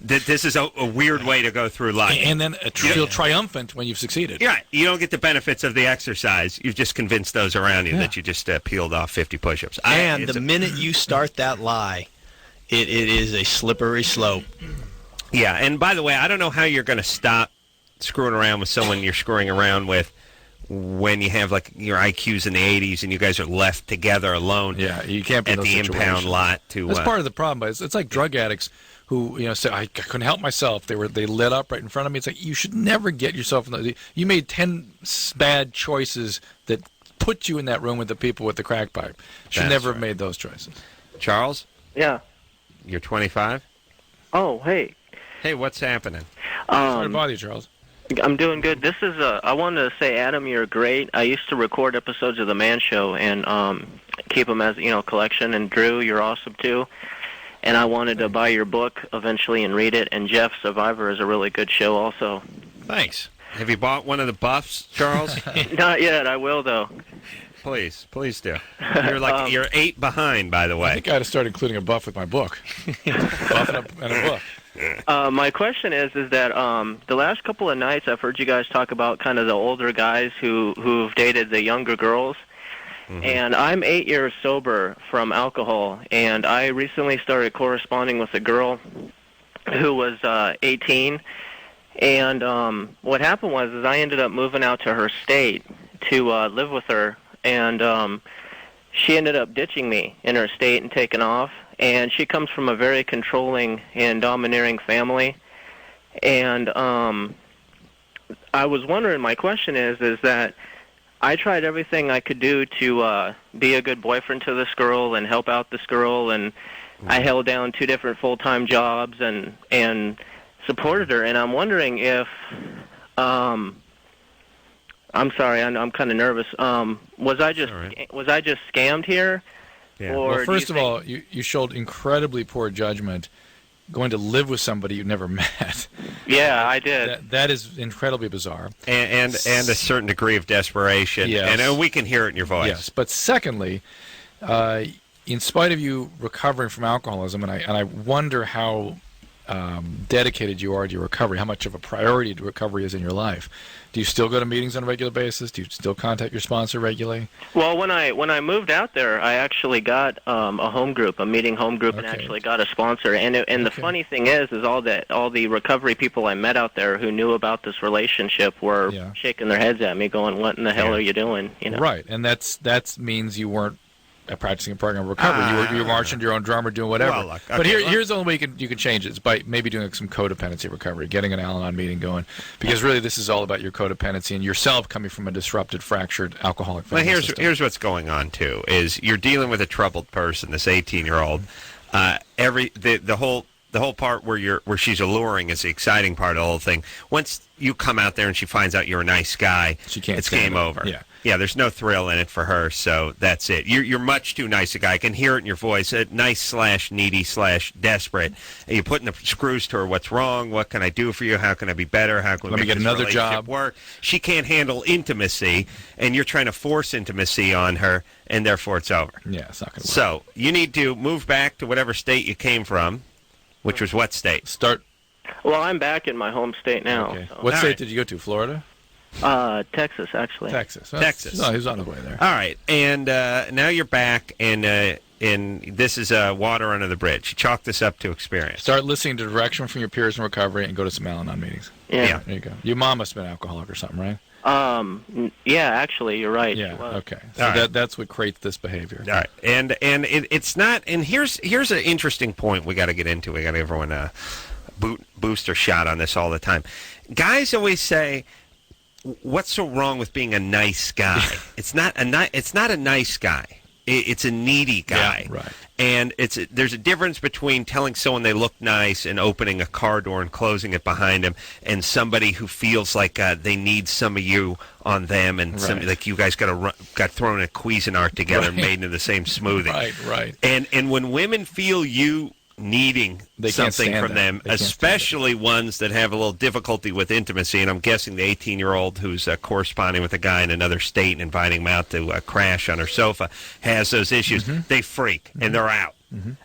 This is a weird way to go through life. And then feel triumphant when you've succeeded. Yeah, you don't get the benefits of the exercise. You've just convinced those around you that you just peeled off 50 push-ups. And the minute you start that lie, it is a slippery slope. Yeah, and by the way, I don't know how you're going to stop screwing around with someone you're screwing around with when you have your IQs in the 80s and you guys are left together alone. Yeah, you can't be at the impound lot. That's part of the problem. But it's like drug addicts who say I couldn't help myself. They lit up right in front of me. It's like you should never get yourself in you made 10 bad choices that put you in that room with the people with the crack pipe. Should never have made those choices. Charles? Yeah. You're 25? Oh, hey. Hey, what's happening? Sorry to bother you, Charles. I'm doing good. This is I wanted to say, Adam, you're great. I used to record episodes of The Man Show and keep them as, collection. And Drew, you're awesome, too. And I wanted to buy your book eventually and read it. And Jeff, Survivor is a really good show also. Thanks. Have you bought one of the buffs, Charles? Not yet. I will, though. Please do. You're you're 8 behind, by the way. I think I ought to start including a buff with my book. Buff and a book. My question is that the last couple of nights I've heard you guys talk about kind of the older guys who've dated the younger girls. Mm-hmm. And I'm 8 years sober from alcohol, and I recently started corresponding with a girl who was 18. And what happened was I ended up moving out to her state to live with her, and she ended up ditching me in her state and taking off. And she comes from a very controlling and domineering family. And I was wondering, my question is that I tried everything I could do to be a good boyfriend to this girl and help out this girl, and I held down 2 different full-time jobs and supported her. And I'm wondering if I'm sorry, I'm kind of nervous. Was I just scammed here? Yeah. Or Well, first of all, you showed incredibly poor judgment going to live with somebody you never met. Yeah, I did. That is incredibly bizarre. And a certain degree of desperation. Yes. And we can hear it in your voice. Yes, but secondly, in spite of you recovering from alcoholism, and I wonder how dedicated you are to your recovery, how much of a priority recovery is in your life. Do you still go to meetings on a regular basis? Do you still contact your sponsor regularly? Well, when I moved out there, I actually got a home group, a meeting home group, and actually got a sponsor. And the funny thing is all the recovery people I met out there who knew about this relationship were shaking their heads at me, going, "What in the hell are you doing?" You know? Right, and that means you weren't practicing a program of recovery. You were marching to your own drummer, doing whatever. Well, okay, but here's the only way you can change it. It's by maybe doing some codependency recovery, getting an Al-Anon meeting going, because really this is all about your codependency and yourself coming from a disrupted, fractured alcoholic family system. Here's what's going on too: is you're dealing with a troubled person, this 18-year-old. The whole part where she's alluring is the exciting part of the whole thing. Once you come out there and she finds out you're a nice guy, it's game over. Yeah, there's no thrill in it for her, so that's it. You're much too nice a guy. I can hear it in your voice, nice/needy/desperate. And you're putting the screws to her. What's wrong? What can I do for you? How can I be better? How can we make get this another relationship job work? She can't handle intimacy, and you're trying to force intimacy on her, and therefore it's over. Yeah, it's not going to work. So you need to move back to whatever state you came from, which was what state? Well, I'm back in my home state now. Okay. So. What state did you go to? Florida? Texas, actually. Texas. Texas. No, he's on the way there. All right, and now you're back, and this is water under the bridge. You chalk this up to experience. Start listening to direction from your peers in recovery and go to some Al-Anon meetings. Yeah. There you go. Your mom must have been an alcoholic or something, right? Yeah, actually, you're right. Yeah. She was. Okay. So that's what creates this behavior. All right, and it's not. And here's an interesting point we got to get into. We got to give everyone a booster shot on this all the time. Guys always say, "What's so wrong with being a nice guy?" It's not a nice guy. It's a needy guy. Yeah, right. And there's a difference between telling someone they look nice and opening a car door and closing it behind them, and somebody who feels like they need some of you on them, and like you guys got thrown in a Cuisinart together and made into the same smoothie. Right. And when women feel you needing something from them, especially ones that have a little difficulty with intimacy, and I'm guessing the 18-year-old who's corresponding with a guy in another state and inviting him out to crash on her sofa has those issues. They freak, and they're out.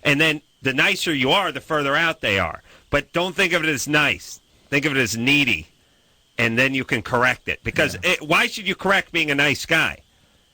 And then the nicer you are, the further out they are. But don't think of it as nice. Think of it as needy, and then you can correct it. Because why should you correct being a nice guy?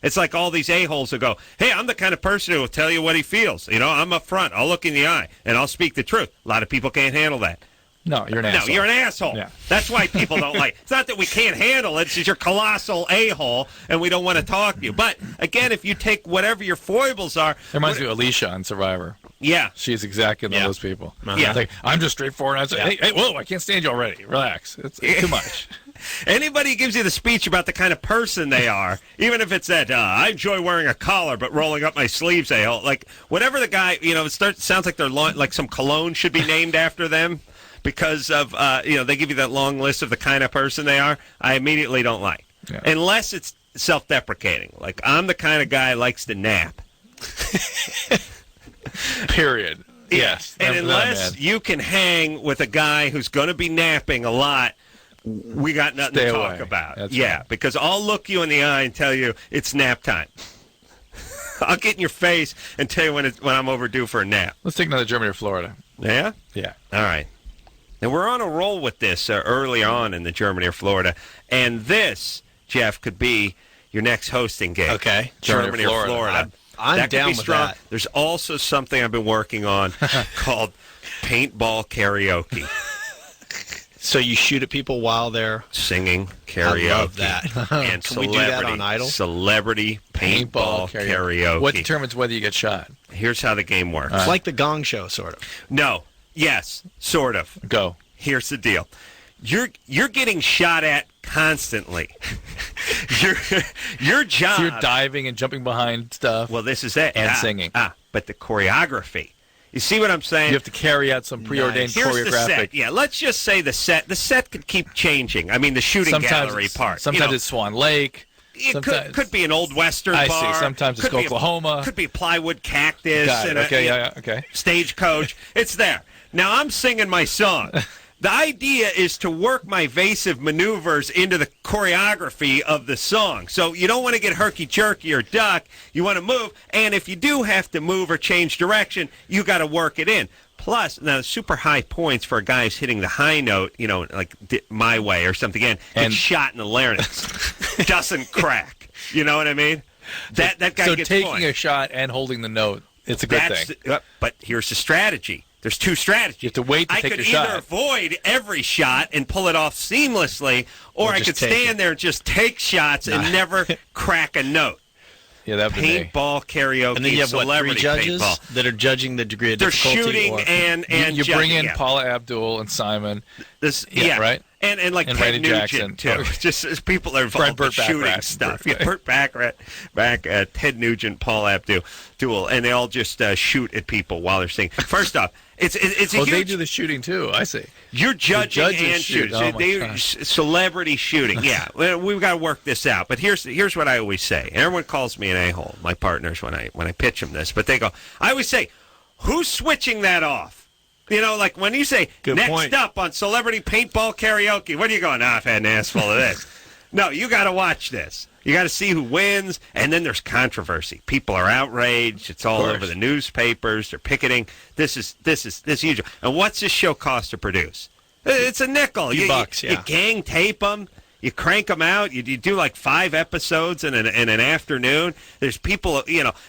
It's like all these a-holes who go, "Hey, I'm the kind of person who will tell you what he feels. You know, I'm up front. I'll look in the eye, and I'll speak the truth." A lot of people can't handle that. No, you're an asshole. No, you're an asshole. Yeah. That's why people don't like it. It's not that we can't handle it. It's just you're colossal a-hole, and we don't want to talk to you. But, again, if you take whatever your foibles are... It reminds me of Alicia on Survivor. Yeah. She's exactly one of those people. Yeah. It's like, I'm just straightforward. I say, hey, whoa, I can't stand you already. Relax. It's too much. Anybody who gives you the speech about the kind of person they are, even if it's that, I enjoy wearing a collar but rolling up my sleeves, a-hole, like, whatever the guy, it sounds like they're like some cologne should be named after them. Because of, they give you that long list of the kind of person they are, I immediately don't like. Yeah. Unless it's self-deprecating. Like, I'm the kind of guy who likes to nap. Period. Yes. And unless you can hang with a guy who's going to be napping a lot, we got nothing to talk about. That's right. Because I'll look you in the eye and tell you it's nap time. I'll get in your face and tell you when I'm overdue for a nap. Let's take another Germany or Florida. Yeah? Yeah. All right. Now, we're on a roll with this early on in the Germany or Florida, and this, Jeff, could be your next hosting gig. Okay. Germany or Florida. I'm down with that. There's also something I've been working on called paintball karaoke. So you shoot at people while they're singing karaoke. I love that. And Can we do that on Idol? Celebrity paintball karaoke. What determines whether you get shot? Here's how the game works. It's like the Gong Show, sort of. No. Yes, sort of. Go. Here's the deal. You're getting shot at constantly. Your job. So you're diving and jumping behind stuff. Well, this is it. And singing. But the choreography You see what I'm saying? You have to carry out some preordained Here's the choreographic. set. Yeah, let's just say the set could keep changing. I mean, the shooting gallery part. Sometimes it's Swan Lake. It could be an old Western I bar. see. Sometimes it's Oklahoma. Could be a plywood cactus. Got it. And Okay. Stagecoach. It's there. Now I'm singing my song. The idea is to work my evasive maneuvers into the choreography of the song. So you don't want to get herky-jerky or duck. You want to move. And if you do have to move or change direction, you got to work it in. Plus, now, super high points for a guy who's hitting the high note, like My Way or something, and gets shot in the larynx. Doesn't crack. You know what I mean? That guy gets taking points. a shot and holding the note, it's a good thing. But here's the strategy. There's two strategies. You have to wait to take your shot. I could either avoid every shot and pull it off seamlessly, or I could stand there and just take shots and never crack a note. Yeah, that'd be paintball karaoke. And then you have celebrity 3 judges paintball that are judging the degree of They're difficulty. shooting and you bring in judging, Paula Abdul and Simon. Right? And like and Ted Randy Nugent, Jackson. too. Just as people are involved in shooting stuff. Yeah, Burt Bacharach, Ted Nugent, Paul Abdul, and they all just shoot at people while they're singing. First off, it's a huge... they do the shooting, too, I see. You're judging and shooting. Oh, my celebrity shooting, yeah. We've got to work this out. But here's what I always say. And everyone calls me an a-hole, my partners, when I pitch them this. But they go, I always say, who's switching that off? Like when you say, next up on Celebrity Paintball Karaoke, what are you going, I've had an ass full of this. No, you got to watch this. You got to see who wins, and then there's controversy. People are outraged. It's all over the newspapers. They're picketing. This is huge. And what's this show cost to produce? It's a nickel. $2, You gang tape them. You crank them out. You do like 5 episodes in an afternoon. There's people,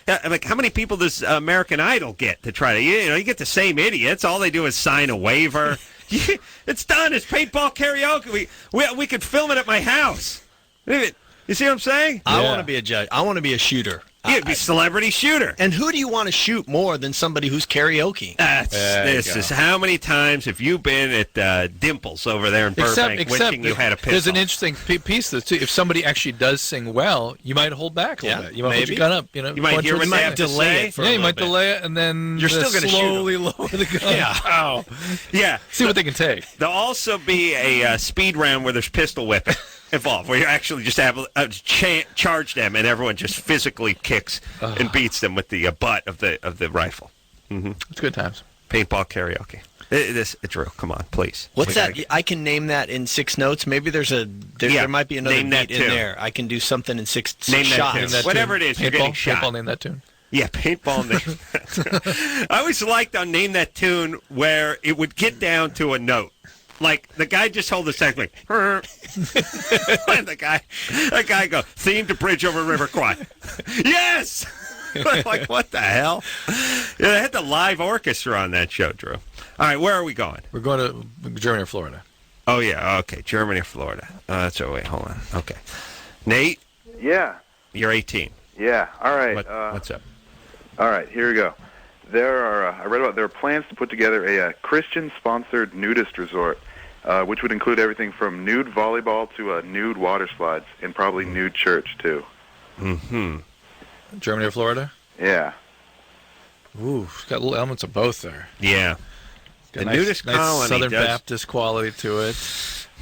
like how many people does American Idol get to try to, you get the same idiots. All they do is sign a waiver. It's done. It's paintball karaoke. We could film it at my house. You see what I'm saying? I want to be a judge. I want to be a shooter. You'd be celebrity shooter. And who do you want to shoot more than somebody who's karaoke? This is how many times have you been at Dimples over there in Burbank wishing you had a pistol? There's an interesting piece to this, too. If somebody actually does sing well, you might hold back a little bit. You might hold your gun up. You might hear what they have to say. Yeah, you might delay it, and then you're still going to slowly lower the gun. Yeah. Oh. Yeah. See what they can take. There'll also be a speed round where there's pistol whipping involved, where you actually just have charge them, and everyone just physically kicks and beats them with the butt of the rifle. Mm-hmm. It's good times. Paintball karaoke. Drew, come on, please. What's that? I can name that in 6 notes. Maybe there might be another beat in there. I can do something in six shots. Whatever it is, you're getting shot. Paintball, name that tune. Yeah, paintball name that tune. I always liked on Name That Tune where it would get down to a note. Like, the guy just hold the second like, and the guy go, theme to Bridge Over River Kwai. Yes! Like, what the hell? Yeah, they had the live orchestra on that show, Drew. All right, where are we going? We're going to Germany or Florida. Oh, yeah, okay, Germany or Florida. That's right, wait, hold on. Okay. Nate? Yeah. You're 18. Yeah, all right. What's up? All right, here we go. I read about there are plans to put together a Christian-sponsored nudist resort, which would include everything from nude volleyball to nude water slides, and probably nude church, too. Mm-hmm. Germany or Florida? Yeah. Ooh, it's got little elements of both there. Yeah. The nudist colony Southern Baptist quality to it,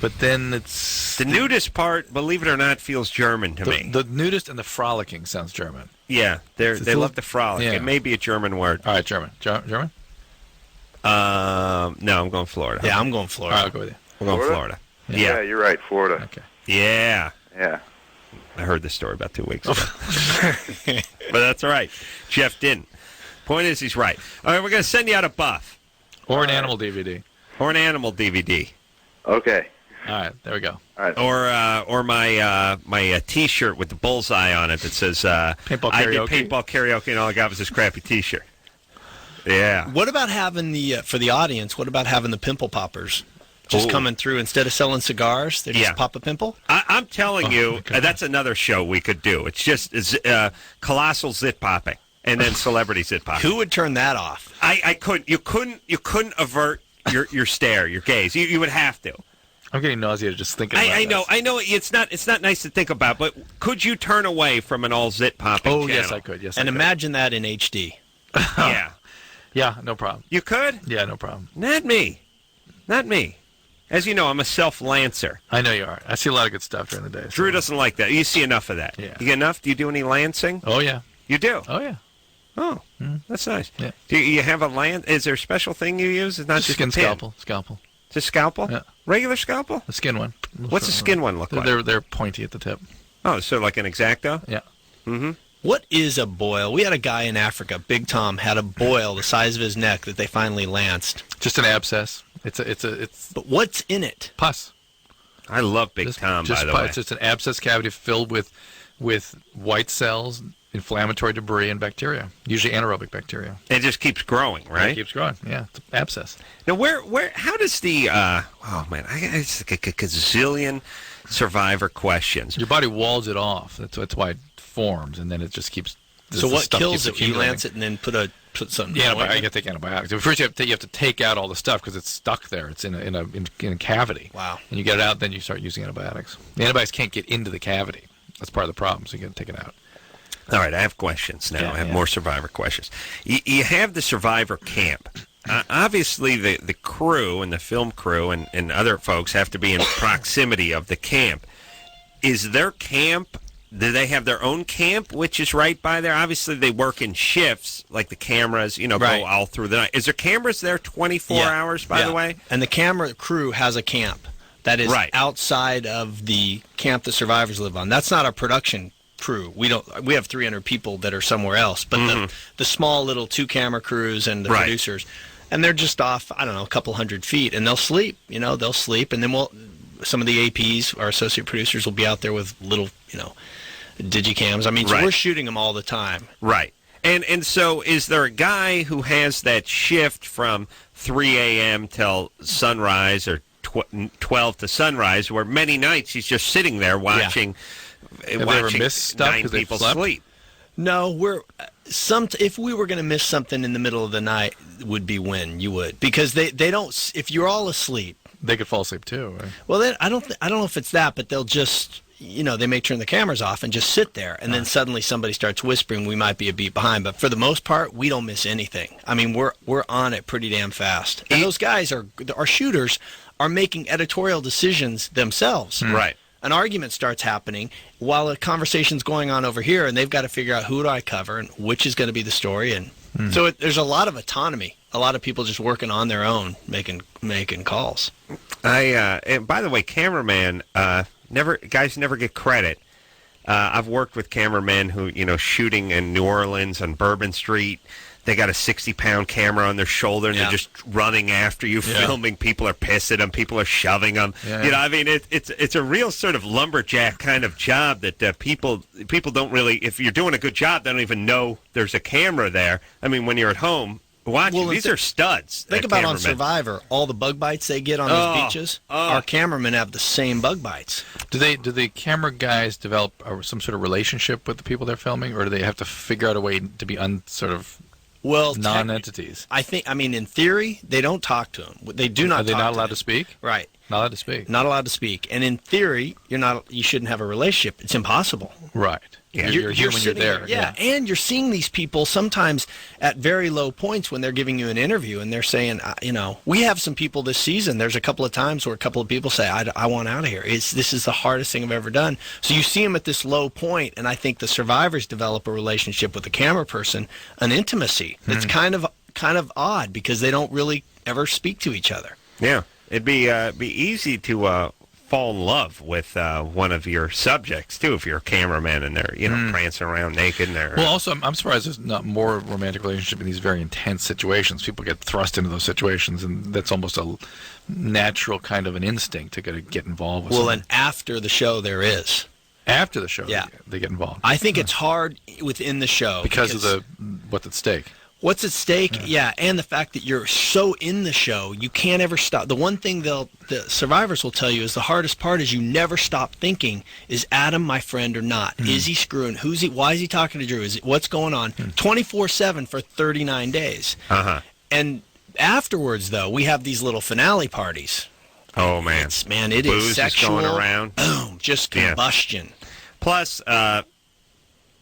but then it's... The nudist part, believe it or not, feels German to me. The nudist and the frolicking sounds German. Yeah, they love the frolic. Yeah. It may be a German word. All right, German. German? No, I'm going Florida. Yeah, I'm going Florida. All right, I'll go with you. We're going Florida. Yeah, you're right, Florida. Okay. Yeah. Yeah. I heard this story about 2 weeks ago. But that's all right. Jeff didn't. Point is, he's right. All right, we're going to send you out a buff. Or an animal DVD. Or an animal DVD. Okay. All right, there we go. All right. Or my T-shirt with the bullseye on it that says paintball karaoke. I did paintball karaoke and all I got was this crappy T-shirt. Yeah. What about having for the audience? What about having the pimple poppers just coming through instead of selling cigars? They just pop a pimple. I'm telling you, that's another show we could do. It's just colossal zit popping and then celebrity zit popping. Who would turn that off? I couldn't. You couldn't avert your stare, your gaze. You would have to. I'm getting nauseated just thinking about it. I know. It's not nice to think about, but could you turn away from an all zit popping channel? Yes, I could. Yes, and I could. imagine that in HD. Yeah. Yeah, no problem. You could? Yeah, no problem. Not me. As you know, I'm a self-lancer. I know you are. I see a lot of good stuff during the day. Drew doesn't like that. You see enough of that. Yeah. You get enough? Do you do any lancing? Oh, yeah. You do? Oh, yeah. Oh, that's nice. Yeah. Do you have a lance? Is there a special thing you use? It's not just skin a pin. scalpel. Just scalpel? Yeah. Regular scalpel? The skin one. What's the skin one look like? They're pointy at the tip. Oh, so like an X-Acto? Yeah. Mm-hmm. What is a boil? We had a guy in Africa, Big Tom, had a boil the size of his neck that they finally lanced. Just an abscess. It's. But what's in it? Pus. I love Big Tom, by the way. It's just an abscess cavity filled with white cells, inflammatory debris, and bacteria. Usually anaerobic bacteria. It just keeps growing, right? It keeps growing. Yeah, it's an abscess. Now, how does the? Oh man, it's like a gazillion survivor questions. Your body walls it off. That's why it forms, and then it just keeps. So what kills it? You lance it and then put something. Yeah, I got to take antibiotics. First, you have to take out all the stuff because it's stuck there. It's in a cavity. Wow. And you get it out, then you start using antibiotics. The antibiotics can't get into the cavity. That's part of the problem. So you got to take it out. All right, I have questions now. I have more survivor questions. You have the survivor camp. Obviously, the crew and the film crew and other folks have to be in proximity of the camp. Is their camp? Do they have their own camp, which is right by there? Obviously, they work in shifts, like the cameras, go all through the night. Is there cameras there 24 hours, by the way? And the camera crew has a camp that is outside of the camp that survivors live on. That's not our production crew. We have 300 people that are somewhere else, but the small little 2-camera crews and the producers, and they're just off, I don't know, a couple 100 feet, and they'll sleep. They'll sleep, and then some of the APs, our associate producers, will be out there with little, digicams. I mean, so we're shooting them all the time. Right. And so is there a guy who has that shift from 3 a.m. till sunrise or 12 to sunrise, where many nights he's just sitting there watching Have they ever missed stuff 9 people sleep? No, if we were going to miss something in the middle of the night, would be when you would, because they don't. If you're all asleep, they could fall asleep too. Right? Well, I don't know if it's that, but they'll just. They may turn the cameras off and just sit there, and then suddenly somebody starts whispering. We might be a beat behind, but for the most part, we don't miss anything. I mean, we're on it pretty damn fast. And those guys our shooters are making editorial decisions themselves. Right. An argument starts happening while a conversation's going on over here, and they've got to figure out who do I cover and which is going to be the story. And so there's a lot of autonomy. A lot of people just working on their own, making calls. And by the way, cameraman. Guys never get credit. I've worked with cameramen who, shooting in New Orleans on Bourbon Street. They got a 60-pound camera on their shoulder, and they're just running after you, filming. People are pissing them. People are shoving them. I mean, it's a real sort of lumberjack kind of job that people don't really. If you're doing a good job, they don't even know there's a camera there. I mean, when you're at home. These are studs. Think about on Survivor, all the bug bites they get on those beaches. Our cameramen have the same bug bites. Do the camera guys develop some sort of relationship with the people they're filming, or do they have to figure out a way to be non-entities? I mean, in theory, they don't talk to them. They do not. Are they not allowed to speak? Right. Not allowed to speak. Not allowed to speak. And in theory, you shouldn't have a relationship. It's impossible. Right. Yeah, you're human, you're there. Yeah, and you're seeing these people sometimes at very low points when they're giving you an interview, and they're saying, we have some people this season. There's a couple of times where a couple of people say, I want out of here. This is the hardest thing I've ever done. So you see them at this low point, and I think the survivors develop a relationship with the camera person, an intimacy that's kind of odd because they don't really ever speak to each other. Yeah, it'd be easy to fall in love with one of your subjects too if you're a cameraman and they're prancing around naked and they're also I'm surprised there's not more romantic relationship in these very intense situations. People get thrust into those situations, and that's almost a natural kind of an instinct to get involved with and after the show there is after the show they get involved. I think it's hard within the show because of what's at stake. What's at stake? Yeah, and the fact that you're so in the show, you can't ever stop. The one thing the survivors will tell you is the hardest part is you never stop thinking, is Adam my friend or not? Is he screwing? Why is he talking to Drew? What's going on? 24/7 for 39 days. And afterwards, though, we have these little finale parties. Oh, man. It Booze is sexual. Is going around. Boom, just combustion. Plus,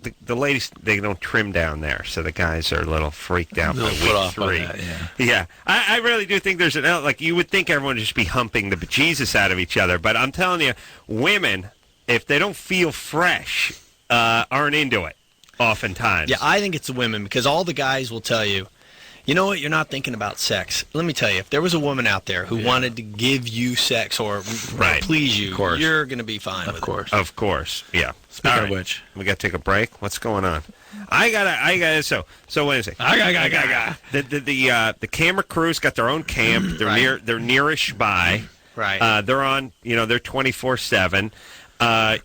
the ladies, they don't trim down there, so the guys are a little freaked out by week 3. That, yeah. I really do think there's like, you would think everyone would just be humping the bejesus out of each other, but I'm telling you, women, if they don't feel fresh, aren't into it oftentimes. Yeah, I think it's the women, because all the guys will tell you, you know what, you're not thinking about sex. Let me tell you, if there was a woman out there who wanted to give you sex or please you, you're going to be fine with it. Of course, yeah. Speaking of which, we got to take a break. What's going on? I gotta. So wait a second. The camera crew's got their own camp. They're they're nearish by. Right. They're on. They're 24/7.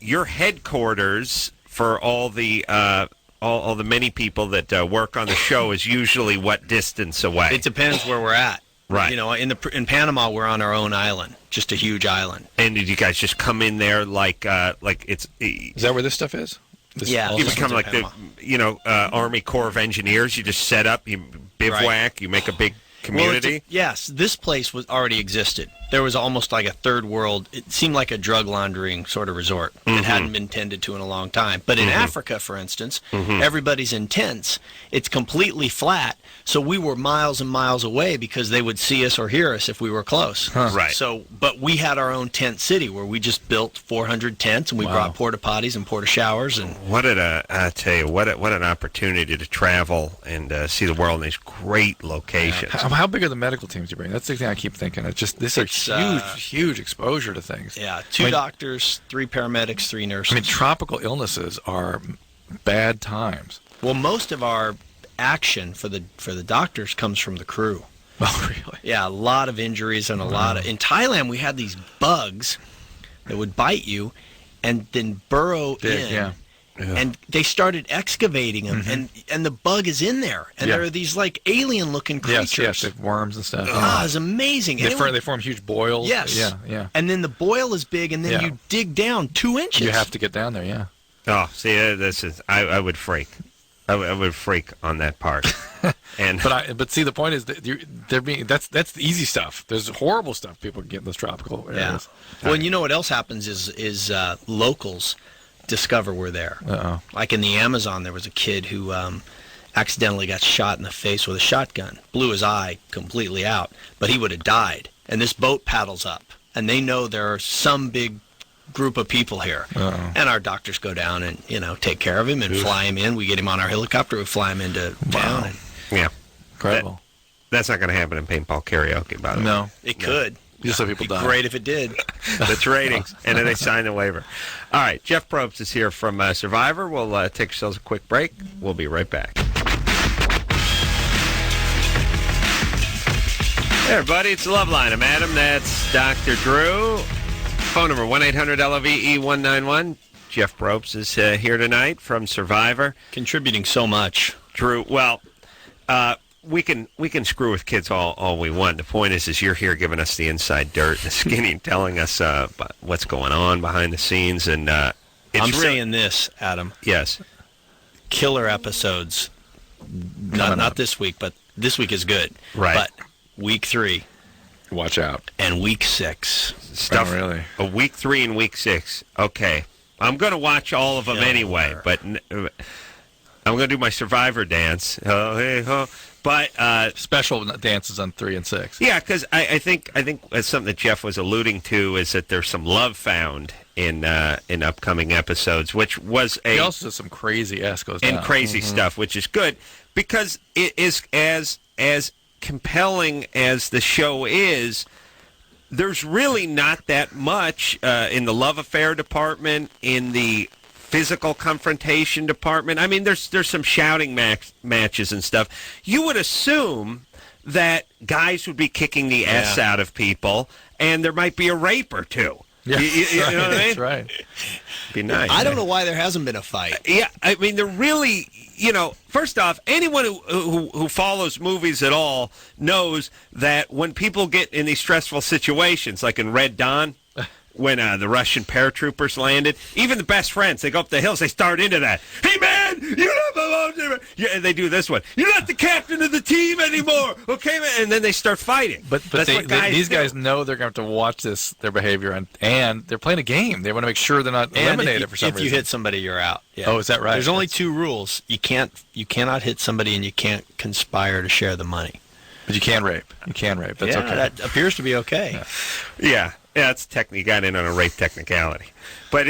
Your headquarters for all the all the many people that work on the show is usually what distance away? It depends where we're at. Right. In Panama, we're on our own island, just a huge island. And did you guys just come in there like it's? Is that where this stuff is? Yeah. You become like Panama. the Army Corps of Engineers. You just set up, you bivouac, you make a big community. Well, yes, this place already existed. There was almost like a third world. It seemed like a drug laundering sort of resort. It hadn't been tended to in a long time. But in Africa, for instance, everybody's in tents. It's completely flat. So we were miles and miles away because they would see us or hear us if we were close. Right. But we had our own tent city where we just built 400 tents and we brought porta potties and porta showers. And I tell you, what an opportunity to travel and see the world in these great locations. Yeah. How big are the medical teams you bring? That's the thing I keep thinking. It's just this is huge exposure to things. Yeah, 2 doctors, 3 paramedics, 3 nurses. I mean, tropical illnesses are bad times. Well, most of our action for the doctors comes from the crew. Oh, really? Yeah, a lot of injuries and a lot of... In Thailand, we had these bugs that would bite you and then burrow in. Yeah. And they started excavating them, and the bug is in there. And there are these, like, alien-looking creatures. Yes, they have worms and stuff. It's amazing. They form huge boils. Yes. Yeah. And then the boil is big, and then you dig down 2 inches. You have to get down there, yeah. Oh, see, this is... I would freak. I would freak on that part. And but see, the point is that that's the easy stuff. There's horrible stuff people get in those tropical areas. Well, and you know what else happens is locals discover we're there. Uh-oh. Like in the Amazon, there was a kid who accidentally got shot in the face with a shotgun, blew his eye completely out, but he would have died. And this boat paddles up, and they know there are some big group of people here. Uh-oh. And our doctors go down and take care of him and fly him in. We get him on our helicopter, we fly him into town. Yeah. Incredible. That's not going to happen in paintball karaoke, by the way. No. It could. Just so people die. Great if it did. That's ratings. And then they sign the waiver. All right. Jeff Probst is here from Survivor. We'll take ourselves a quick break. We'll be right back. Hey, everybody. It's Loveline. I'm Adam. That's Dr. Drew. Phone number 1-800-LOVE-191. Jeff Probst is here tonight from Survivor. Contributing so much. Drew, well, we can screw with kids all we want. The point is you're here giving us the inside dirt, the skinny, telling us what's going on behind the scenes. And I'm saying this, Adam. Yes. Killer episodes. Not this week, but this week is good. Right. But week 3. Watch out. And week 6. Stuff. Oh, really? Week 3 and week 6. Okay. I'm going to watch all of them anyway, but I'm going to do my Survivor dance. Oh, hey, ho. But special dances on 3 and 6. Yeah, because I think something that Jeff was alluding to is that there's some love found in upcoming episodes, which was He also does some crazy goes down. And crazy stuff, which is good because it is as compelling as the show is. There's really not that much in the love affair department, in the physical confrontation department. I mean, there's some shouting matches and stuff. You would assume that guys would be kicking the S out of people, and there might be a rape or two. Yeah, you know what I mean? That's right. Be nice. I don't know why there hasn't been a fight. Yeah, I mean, they're really, first off, anyone who follows movies at all knows that when people get in these stressful situations, like in Red Dawn, when the Russian paratroopers landed. Even the best friends, they go up the hills, they start into that. Hey, man, you're not belong. Yeah, they do this one. You're not the captain of the team anymore, okay, man? And then they start fighting. But these guys know they're going to have to watch their behavior, and they're playing a game. They want to make sure they're not eliminated for some reason. If you hit somebody, you're out. Yeah. Oh, is that right? There's only 2 rules. You cannot hit somebody, and you can't conspire to share the money. But you can rape. That's okay. That appears to be okay. Yeah, it's you got in on a rape technicality. But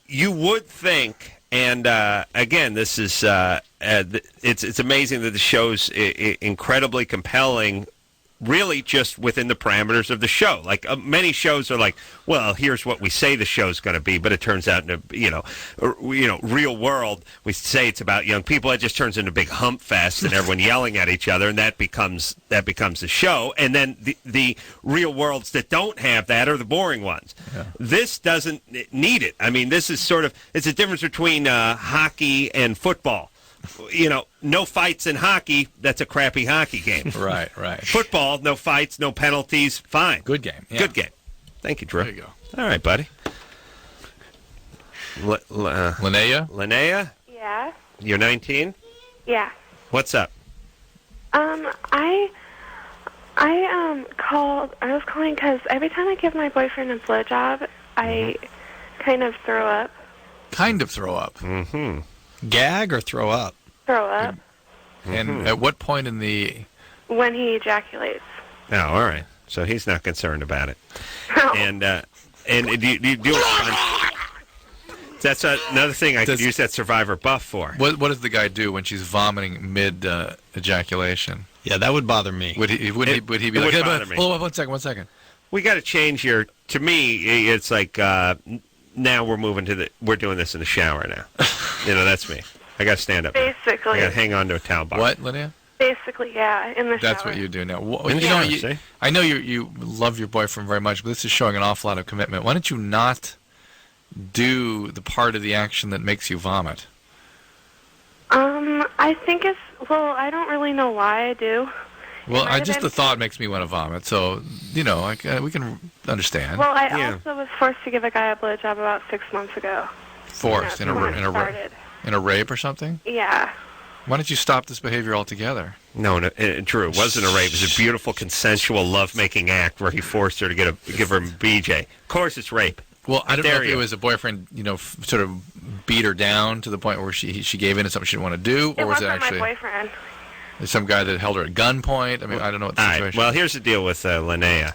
you would think, and again, this is it's amazing that the show's incredibly compelling. Really, just within the parameters of the show. Like many shows are like, well, here's what we say the show's going to be, but it turns out, real world, we say it's about young people. It just turns into a big hump fest and everyone yelling at each other, and that becomes the show. And then the real worlds that don't have that are the boring ones. Yeah. This doesn't need it. I mean, this is it's a difference between hockey and football. No fights in hockey, that's a crappy hockey game. Right. Football, no fights, no penalties, fine. Good game. Yeah. Good game. Thank you, Drew. There you go. All right, buddy. Linnea? Yeah. You're 19? Yeah. What's up? I was calling because every time I give my boyfriend a blowjob, I kind of throw up. Mm-hmm. Gag or throw up? Throw up. And at what point when he ejaculates. Oh, all right. So he's not concerned about it. No. And do you respond? That's another thing I could use that Survivor buff for. What does the guy do when she's vomiting mid ejaculation? Yeah, that would bother me. Would he be like, hey, bother me. Hold on, one second. We got to change to me, it's like, now we're doing this in the shower now. That's me. I got to stand up. Basically. I got to hang on to a towel box. What, Linnea? Basically, yeah, in the shower. That's what you do now. See? I know you love your boyfriend very much, but this is showing an awful lot of commitment. Why don't you not do the part of the action that makes you vomit? I think I don't really know why I do. Well, the thought makes me want to vomit, so, we can understand. Well, I also was forced to give a guy a blowjob about 6 months ago. Forced? In a rape or something? Yeah. Why don't you stop this behavior altogether? No, Drew, it wasn't a rape. It was a beautiful, consensual, love-making act where he forced her to give her a BJ. Of course it's rape. Well, I don't know if it was a boyfriend, sort of beat her down to the point where she gave in to something she didn't want to do, or was it actually my boyfriend? Some guy that held her at gunpoint? I mean, I don't know what the situation is. Well, here's the deal with Linnea,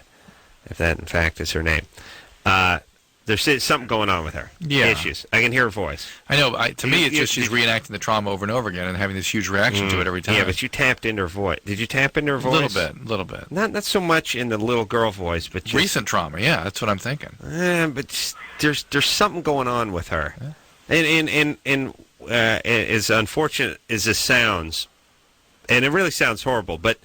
if that, in fact, is her name. There's something going on with her. Yeah. Issues. I can hear her voice. I know. To me, it's just she's reenacting the trauma over and over again and having this huge reaction to it every time. Yeah, but you tapped into her voice. Did you tap into her voice? A little bit. Not so much in the little girl voice, but just... Recent trauma, yeah, that's what I'm thinking. But there's something going on with her. Yeah. And as unfortunate as this sounds, and it really sounds horrible, but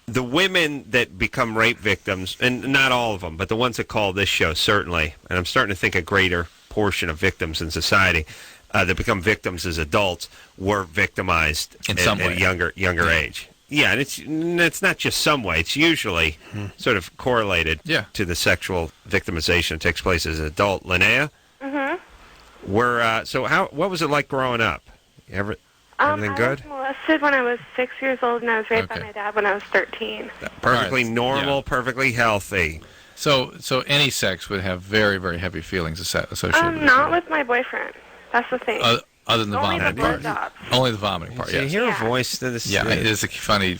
the women that become rape victims, and not all of them, but the ones that call this show, certainly, and I'm starting to think a greater portion of victims in society that become victims as adults were victimized in some way. At a younger age. Yeah, and it's not just some way. It's usually sort of correlated to the sexual victimization that takes place as an adult. Linnea? Mm-hmm. What was it like growing up? Everything good? I was molested when I was 6 years old, and I was raped by my dad when I was 13. Perfectly normal, perfectly healthy. So any sex would have very, very heavy feelings associated with it? Not with my boyfriend. That's the thing. Other than the vomiting part. Only the vomiting part, yes. You hear her voice to this? Yeah, it is a funny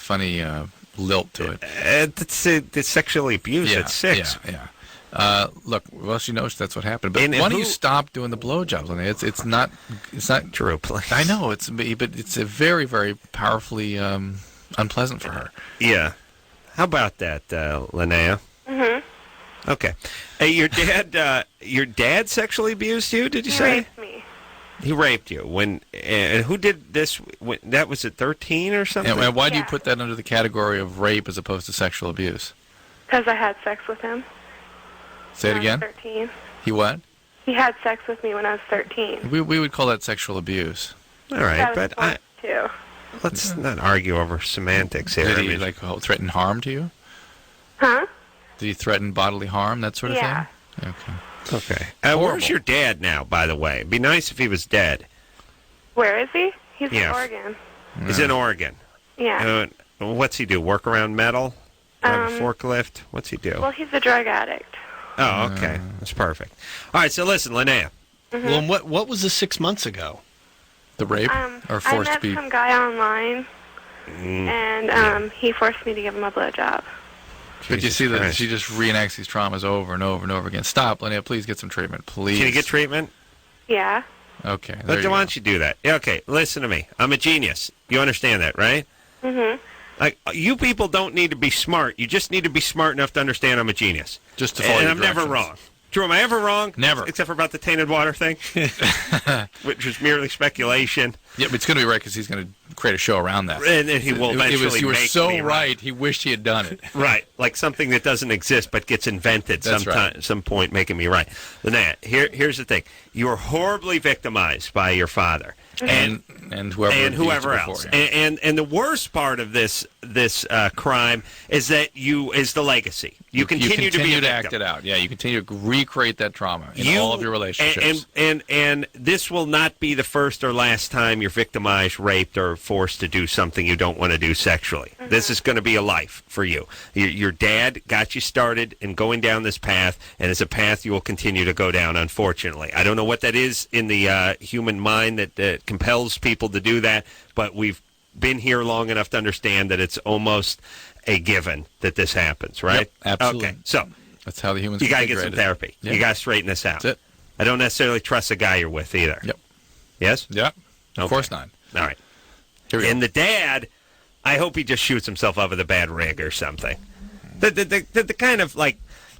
lilt to it. It's sexually abused at 6. Yeah. Look, well, she knows that's what happened. But why don't you stop doing the blowjobs? It's not true. Please. I know but it's a very, very powerfully unpleasant for her. Yeah. How about that, Linnea? Mm-hmm. Okay. Hey, your dad sexually abused you? Did you say? He raped me. He raped you. And who did this? That was at 13 or something. And why do you put that under the category of rape as opposed to sexual abuse? Because I had sex with him. Say it again? I was 13. He what? He had sex with me when I was 13. We would call that sexual abuse. All right, but too. Let's not argue over semantics here. Did he threaten harm to you? Huh? Did he threaten bodily harm, that sort of thing? Okay. Where's your dad now, by the way? It'd be nice if he was dead. Where is he? He's in Yeah. Oregon. He's in Oregon. Yeah. What's he do? Work around metal? Drive a forklift? What's he do? Well, he's a drug addict. Oh, okay. That's perfect. All right, so listen, Linnea. Mm-hmm. Well, what was this 6 months ago? The rape or forced I met some guy online, and he forced me to give him a blowjob. But you see that she just reenacts these traumas over and over and over again. Stop, Linnea. Please get some treatment, please. Can you get treatment? Yeah. Okay. Why don't you do that? Yeah, okay, listen to me. I'm a genius. You understand that, right? Mm-hmm. Like, you people don't need to be smart. You just need to be smart enough to understand I'm a genius. Just to follow And your I'm never directions. wrong. Drew, am I ever wrong? Never. Except for about the tainted water thing, which was merely speculation. Yeah, but it's going to be right because he's going to create a show around that. And he will eventually You were make so me right. He wished he had done it. Right, like something that doesn't exist but gets invented That's right. some point, making me right. Linnea, here's the thing: you were horribly victimized by your father And whoever else. Before, yeah. And the worst part of this crime is that is the legacy. You continue to be a to victim. act it out. Yeah, you continue to recreate that trauma in all of your relationships. And this will not be the first or last time you're victimized, raped, or forced to do something you don't want to do sexually. Mm-hmm. This is going to be a life for you. Your dad got you started in going down this path, and it's a path you will continue to go down, unfortunately. I don't know what that is in the human mind that compels people to do that, but we've been here long enough to understand that it's almost a given that this happens, right? Yep, absolutely. Okay, so that's how the humans. You got to get some therapy. Yep. You got to straighten this out. That's it. I don't necessarily trust the guy you're with either. Yep. Yes? Yep. Of course not. All right. Here we And go. the dad, I hope he just shoots himself up with a bad rig or something. The kind of, like,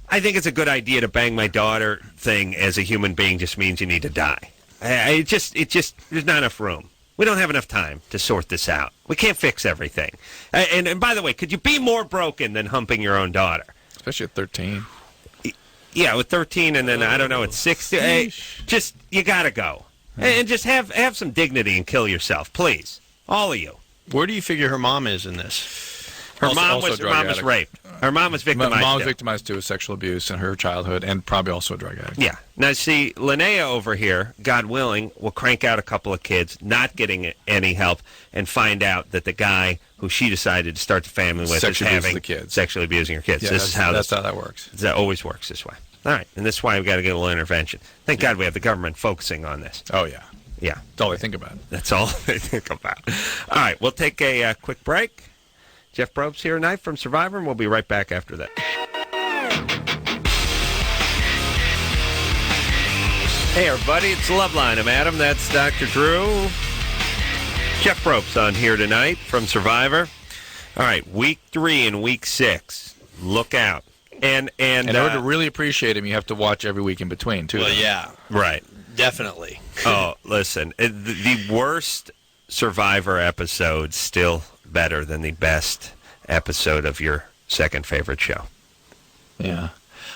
I think it's a good idea to bang my daughter thing as a human being just means you need to die. It just, there's not enough room. We don't have enough time to sort this out. We can't fix everything. And by the way, could you be more broken than humping your own daughter? Especially at 13. Yeah, with 13 and then, I don't know, at 16. Just, you got to go. And just have some dignity and kill yourself, please. All of you. Where do you figure her mom is in this? Her mom was raped. Her mom was victimized. My mom was victimized too of sexual abuse in her childhood, and probably also a drug addict. Yeah. Now, see, Linnea over here, God willing, will crank out a couple of kids, not getting any help, and find out that the guy who she decided to start the family with Sexually is abusing having the kids. sexually abusing her kids. Yeah, That's how that works. That always works this way. All right, and this is why we've got to get a little intervention. Thank God we have the government focusing on this. Oh, yeah. Yeah. That's all they think about. That's all they think about. All right, we'll take a quick break. Jeff Probst here tonight from Survivor, and we'll be right back after that. Hey, everybody, it's Loveline. I'm Adam. That's Dr. Drew. Jeff Probst on here tonight from Survivor. All right, week 3 and week 6. Look out. And in order to really appreciate him, you have to watch every week in between, too. Well, yeah. Right. Definitely. Oh, listen, the worst Survivor episode still better than the best episode of your second favorite show. Yeah.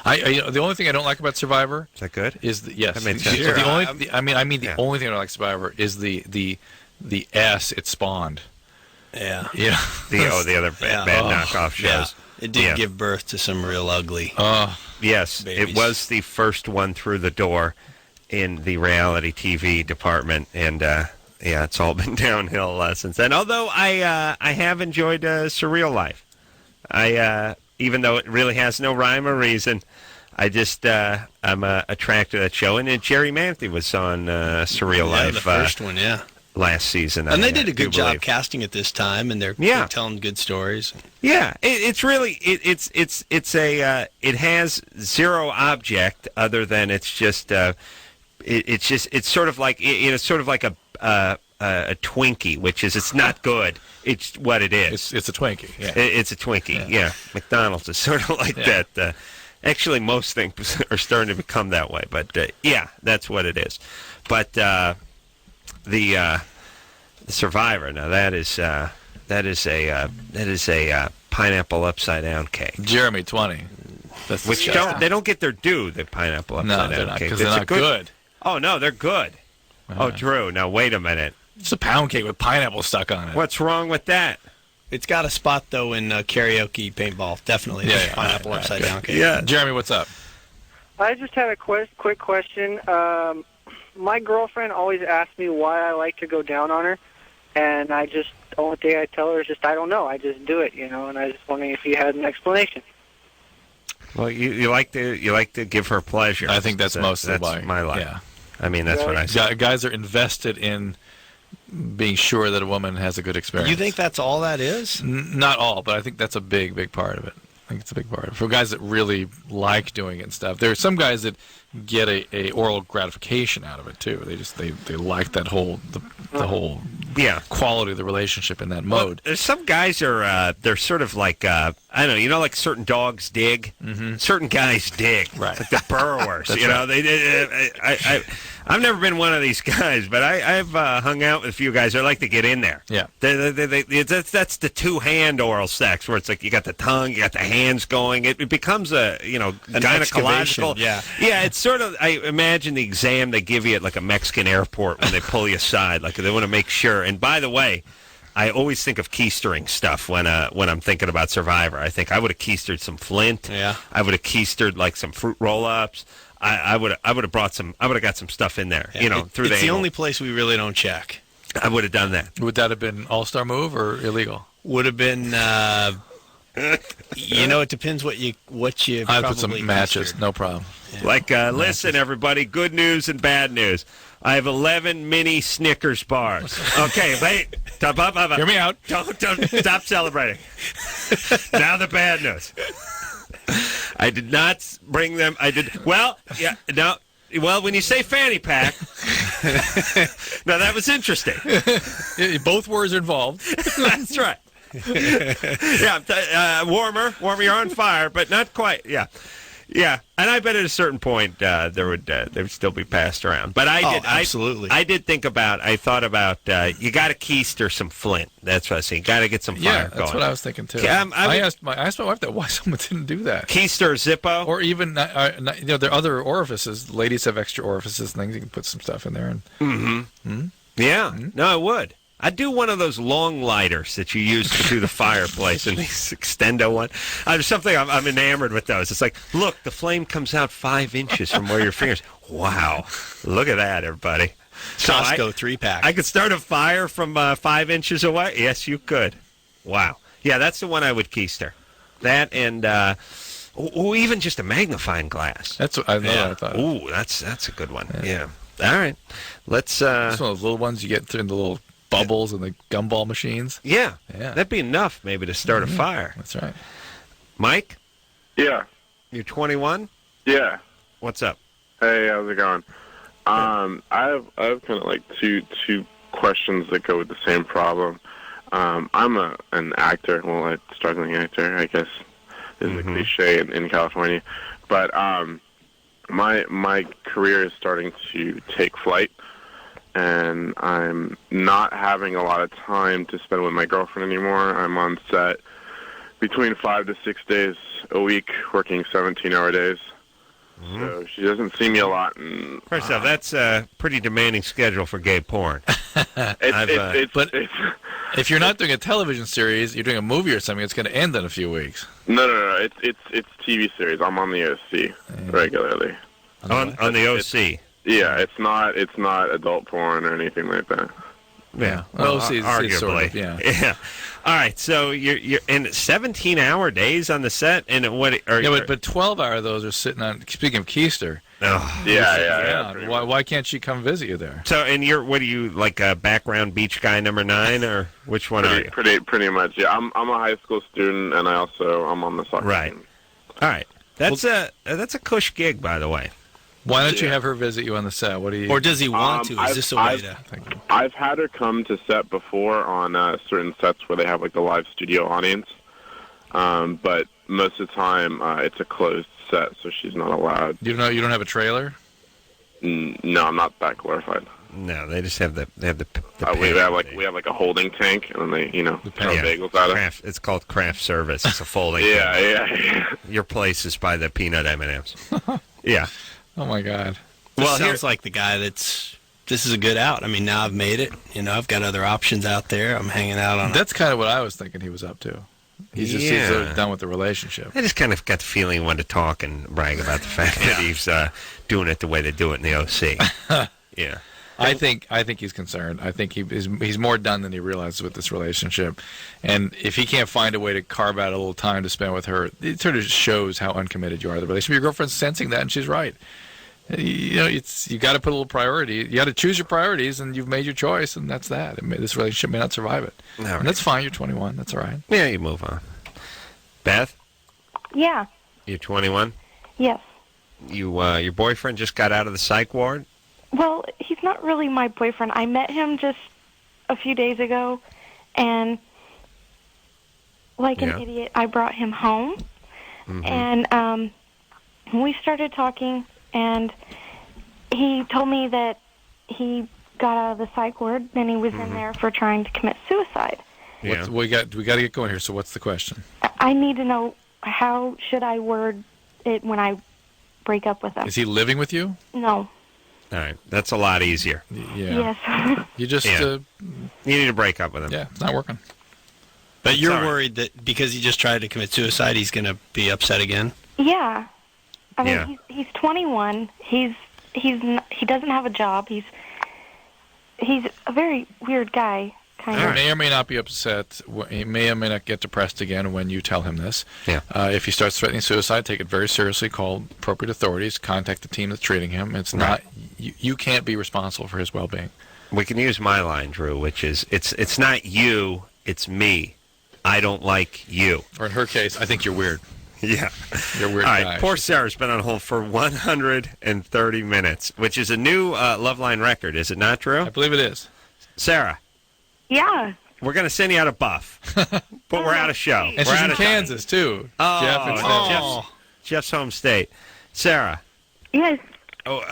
The only thing I don't like about Survivor is that good? Is yes. That made sense. The only the only thing I don't like Survivor is the S it spawned. Yeah. Yeah. The other bad knockoff shows. Yeah. It did give birth to some real ugly. Yes, babies. It was the first one through the door in the reality TV department, and it's all been downhill since then. Although I have enjoyed Surreal Life. Even though it really has no rhyme or reason, I just I'm attracted to that show. And Jerry Manthey was on Surreal Life. The first one, yeah. Last season, and they did a good job casting it this time, and they're telling good stories. Yeah, it's really it has zero object other than it's sort of like a Twinkie, which is it's not good. It's what it is. It's a Twinkie. Yeah. It's a Twinkie. Yeah. McDonald's is sort of like that. Actually, most things are starting to become that way. But that's what it is. But the Survivor. Now that is a pineapple upside down cake. Jeremy 20. That's which they don't get their due. The pineapple upside down cake. Because they're not good. Oh no, they're good. Oh, Drew. Now wait a minute. It's a pound cake with pineapple stuck on it. What's wrong with that? It's got a spot though in karaoke paintball. Definitely, pineapple upside down cake. Yeah, Jeremy, what's up? I just had a quick question. My girlfriend always asks me why I like to go down on her, and the only thing I tell her is just I don't know. I just do it, and I was just wondering if you had an explanation. Well, you like to give her pleasure. I think that's mostly that's my life. Yeah. I mean, that's what I say. Guys are invested in being sure that a woman has a good experience. You think that's all that is? Not all, but I think that's a big part of it. I think it's a big part of it. For guys that really like doing it and stuff. There are some guys that get a oral gratification out of it too. They like that whole the whole quality of the relationship in that mode. Well, some guys they're sort of like I don't know, like certain dogs dig. Mm-hmm. Certain guys dig, right? Like the burrowers. I've never been one of these guys, but I've hung out with a few guys that like to get in there. Yeah, that's the two-hand oral sex where it's like you got the tongue, you got the hands going. It becomes a gynecological. Yeah, it's sort of. I imagine the exam they give you at like a Mexican airport when they pull you aside, like they want to make sure. And by the way, I always think of keistering stuff when I'm thinking about Survivor. I think I would have keistered some Flint. Yeah, I would have keistered like some fruit roll-ups. I would have brought some. I would have got some stuff in there. Through it's the only place we really don't check. I would have done that. Would that have been all-star move or illegal? Would have been. It depends what you. I put some matches. No problem. Yeah. Listen, everybody. Good news and bad news. I have 11 mini Snickers bars. Okay, wait. Hear me out. Don't stop celebrating. Now the bad news. I did not bring them. I did. Well, yeah. No. Well, when you say fanny pack, now that was interesting. Both words are involved. That's right. Yeah, warmer. You're on fire, but not quite. Yeah. And I bet at a certain point they would still be passed around. But I did. Absolutely. I thought about you got to keister some Flint. That's what I say. You got to get some fire going. That's what I was thinking too. I asked my wife that why someone didn't do that. Keister Zippo, or even there are other orifices. Ladies have extra orifices and things. You can put some stuff in there. And yeah, no, I would. I'd do one of those long lighters that you use to do the fireplace and these extendo one. There's something I'm enamored with those. It's like, look, the flame comes out 5 inches from where your fingers. Wow, look at that, everybody. Costco 3-pack. I could start a fire from 5 inches away. Yes, you could. Wow. Yeah, that's the one I would keister. That and even just a magnifying glass. That's what I thought. Ooh, that's a good one. Yeah. All right. Let's. That's one of those little ones you get through the little bubbles and the gumball machines. Yeah. That'd be enough maybe to start a fire. That's right. Mike? Yeah. You're 21? Yeah. What's up? Hey, how's it going? I have kind of like two questions that go with the same problem. I'm an actor, a struggling actor, I guess is a cliche in California. But my career is starting to take flight. And I'm not having a lot of time to spend with my girlfriend anymore. I'm on set between 5 to 6 days a week, working 17-hour days. So she doesn't see me a lot. And, First off, that's a pretty demanding schedule for gay porn. But if you're not doing a television series, you're doing a movie or something, it's going to end in a few weeks. No. It's TV series. I'm on the OC regularly. On the OC. Yeah, it's not adult porn or anything like that. Yeah, arguably. Sort of, yeah. All right, so you're in 17-hour days on the set, and but 12-hour of those are sitting on. Speaking of keister. Oh, yeah. Why can't she come visit you there? So, and what are you, like a background beach guy number 9, or which one are you? Pretty much. Yeah, I'm a high school student, and I'm on the soccer team. All right, that's a cush gig, by the way. Why don't you have her visit you on the set? What do you? Or does he want to? Is this a way to? I've had her come to set before on certain sets where they have like the live studio audience, but most of the time it's a closed set, so she's not allowed. You don't have a trailer? No, I'm not that glorified. No, they just have the we have like a holding tank, and then they throw bagels out of it. It's called craft service. It's a folding. Yeah. Your place is by the peanut M&Ms. Yeah. Oh my God. Well, sounds like the guy this is a good out. I mean, now I've made it. I've got other options out there. I'm hanging out on. That's kind of what I was thinking he was up to. He's just he's done with the relationship. I just kind of got the feeling he wanted to talk and brag about the fact that he's doing it the way they do it in the OC. Yeah. I think he's concerned. I think he's more done than he realizes with this relationship. And if he can't find a way to carve out a little time to spend with her, it sort of shows how uncommitted you are to the relationship. Your girlfriend's sensing that, and she's right. You know, you got to put a little priority. You got to choose your priorities, and you've made your choice, and that's that. This relationship may not survive it. Right. And that's fine. You're 21. That's all right. Yeah, you move on. Beth? Yeah. You're 21? Yes. Your boyfriend just got out of the psych ward? Well, he's not really my boyfriend. I met him just a few days ago, and like an idiot, I brought him home, and we started talking, and he told me that he got out of the psych ward, and he was in there for trying to commit suicide. Yeah. We got to get going here. So what's the question? I need to know, how should I word it when I break up with him? Is he living with you? No. All right, that's a lot easier. Yeah. Yes. You just you need to break up with him. Yeah, it's not working. But you're worried that because he just tried to commit suicide, he's going to be upset again? Yeah. I mean, he's 21. He doesn't have a job. He's a very weird guy, kind of. He may or may not be upset. He may or may not get depressed again when you tell him this. Yeah. If he starts threatening suicide, take it very seriously. Call appropriate authorities. Contact the team that's treating him. It's not you can't be responsible for his well-being. We can use my line, Drew, which is it's not you, it's me. I don't like you. Or in her case, I think you're weird. Yeah. You're a weird guy. All right, poor Sarah's been on hold for 130 minutes, which is a new Loveline record, is it not, Drew? I believe it is. Sarah. Yeah. We're going to send you out a buff, but we're out of show. And she's in Kansas, too. Jeff's home state. Sarah. Yes. Oh,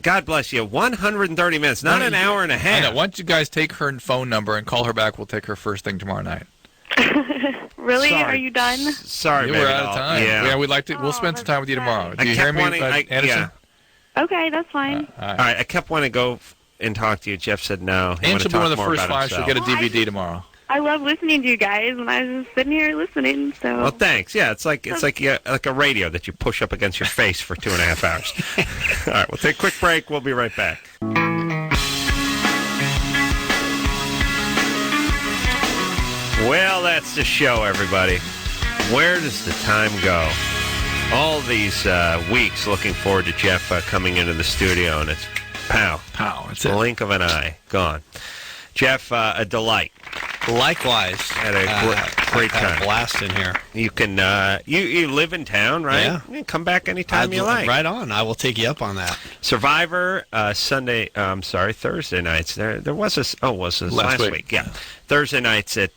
God bless you. 130 minutes, not an hour and a half. I know. Why don't you guys take her phone number and call her back? We'll take her first thing tomorrow night. Really? Sorry. Are you done? Sorry, we're out of time. Yeah, we'd like to. We'll spend some time with you tomorrow. Do I you kept hear me, wanting- Anderson? Okay, that's fine. All All right, I kept wanting to go and talk to you. Jeff said no. He And wanted she'll to be one talk of the more first about five. She'll himself. get a DVD tomorrow. I love listening to you guys, and I was just sitting here listening. So. Well, thanks. Yeah, it's like a radio that you push up against your face for 2.5 hours. All right, we'll take a quick break. We'll be right back. Well, that's the show, everybody. Where does the time go? All these weeks looking forward to Jeff coming into the studio, and it's pow. It's a blink of an eye. Gone. Jeff, a delight. Likewise. Had a great time. Had a blast in here. You can, you live in town, right? Yeah. You can come back anytime you like. Right on. I will take you up on that. Survivor, Thursday nights. There was last week. Yeah. Thursday nights at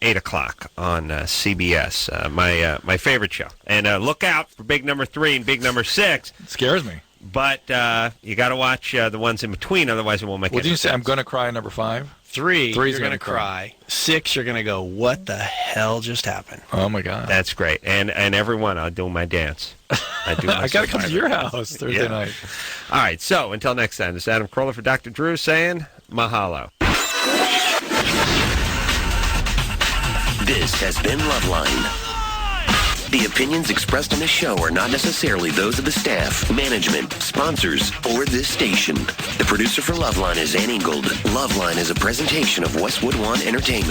8 o'clock on CBS, my favorite show. And look out for big number 3 and big number 6. It scares me. But you got to watch the ones in between, otherwise it won't make What any did you say? sense. I'm going to cry, number 5? 3, Three's you're going to cry. 6, you're going to go, what the hell just happened? Oh, my God. That's great. And every one, I'll do my dance. I do. I got to come to your house Thursday night. All right, so until next time, this is Adam Carolla for Dr. Drew saying mahalo. This has been Loveline. The opinions expressed on this show are not necessarily those of the staff, management, sponsors, or this station. The producer for Loveline is Ann Ingold. Loveline is a presentation of Westwood One Entertainment.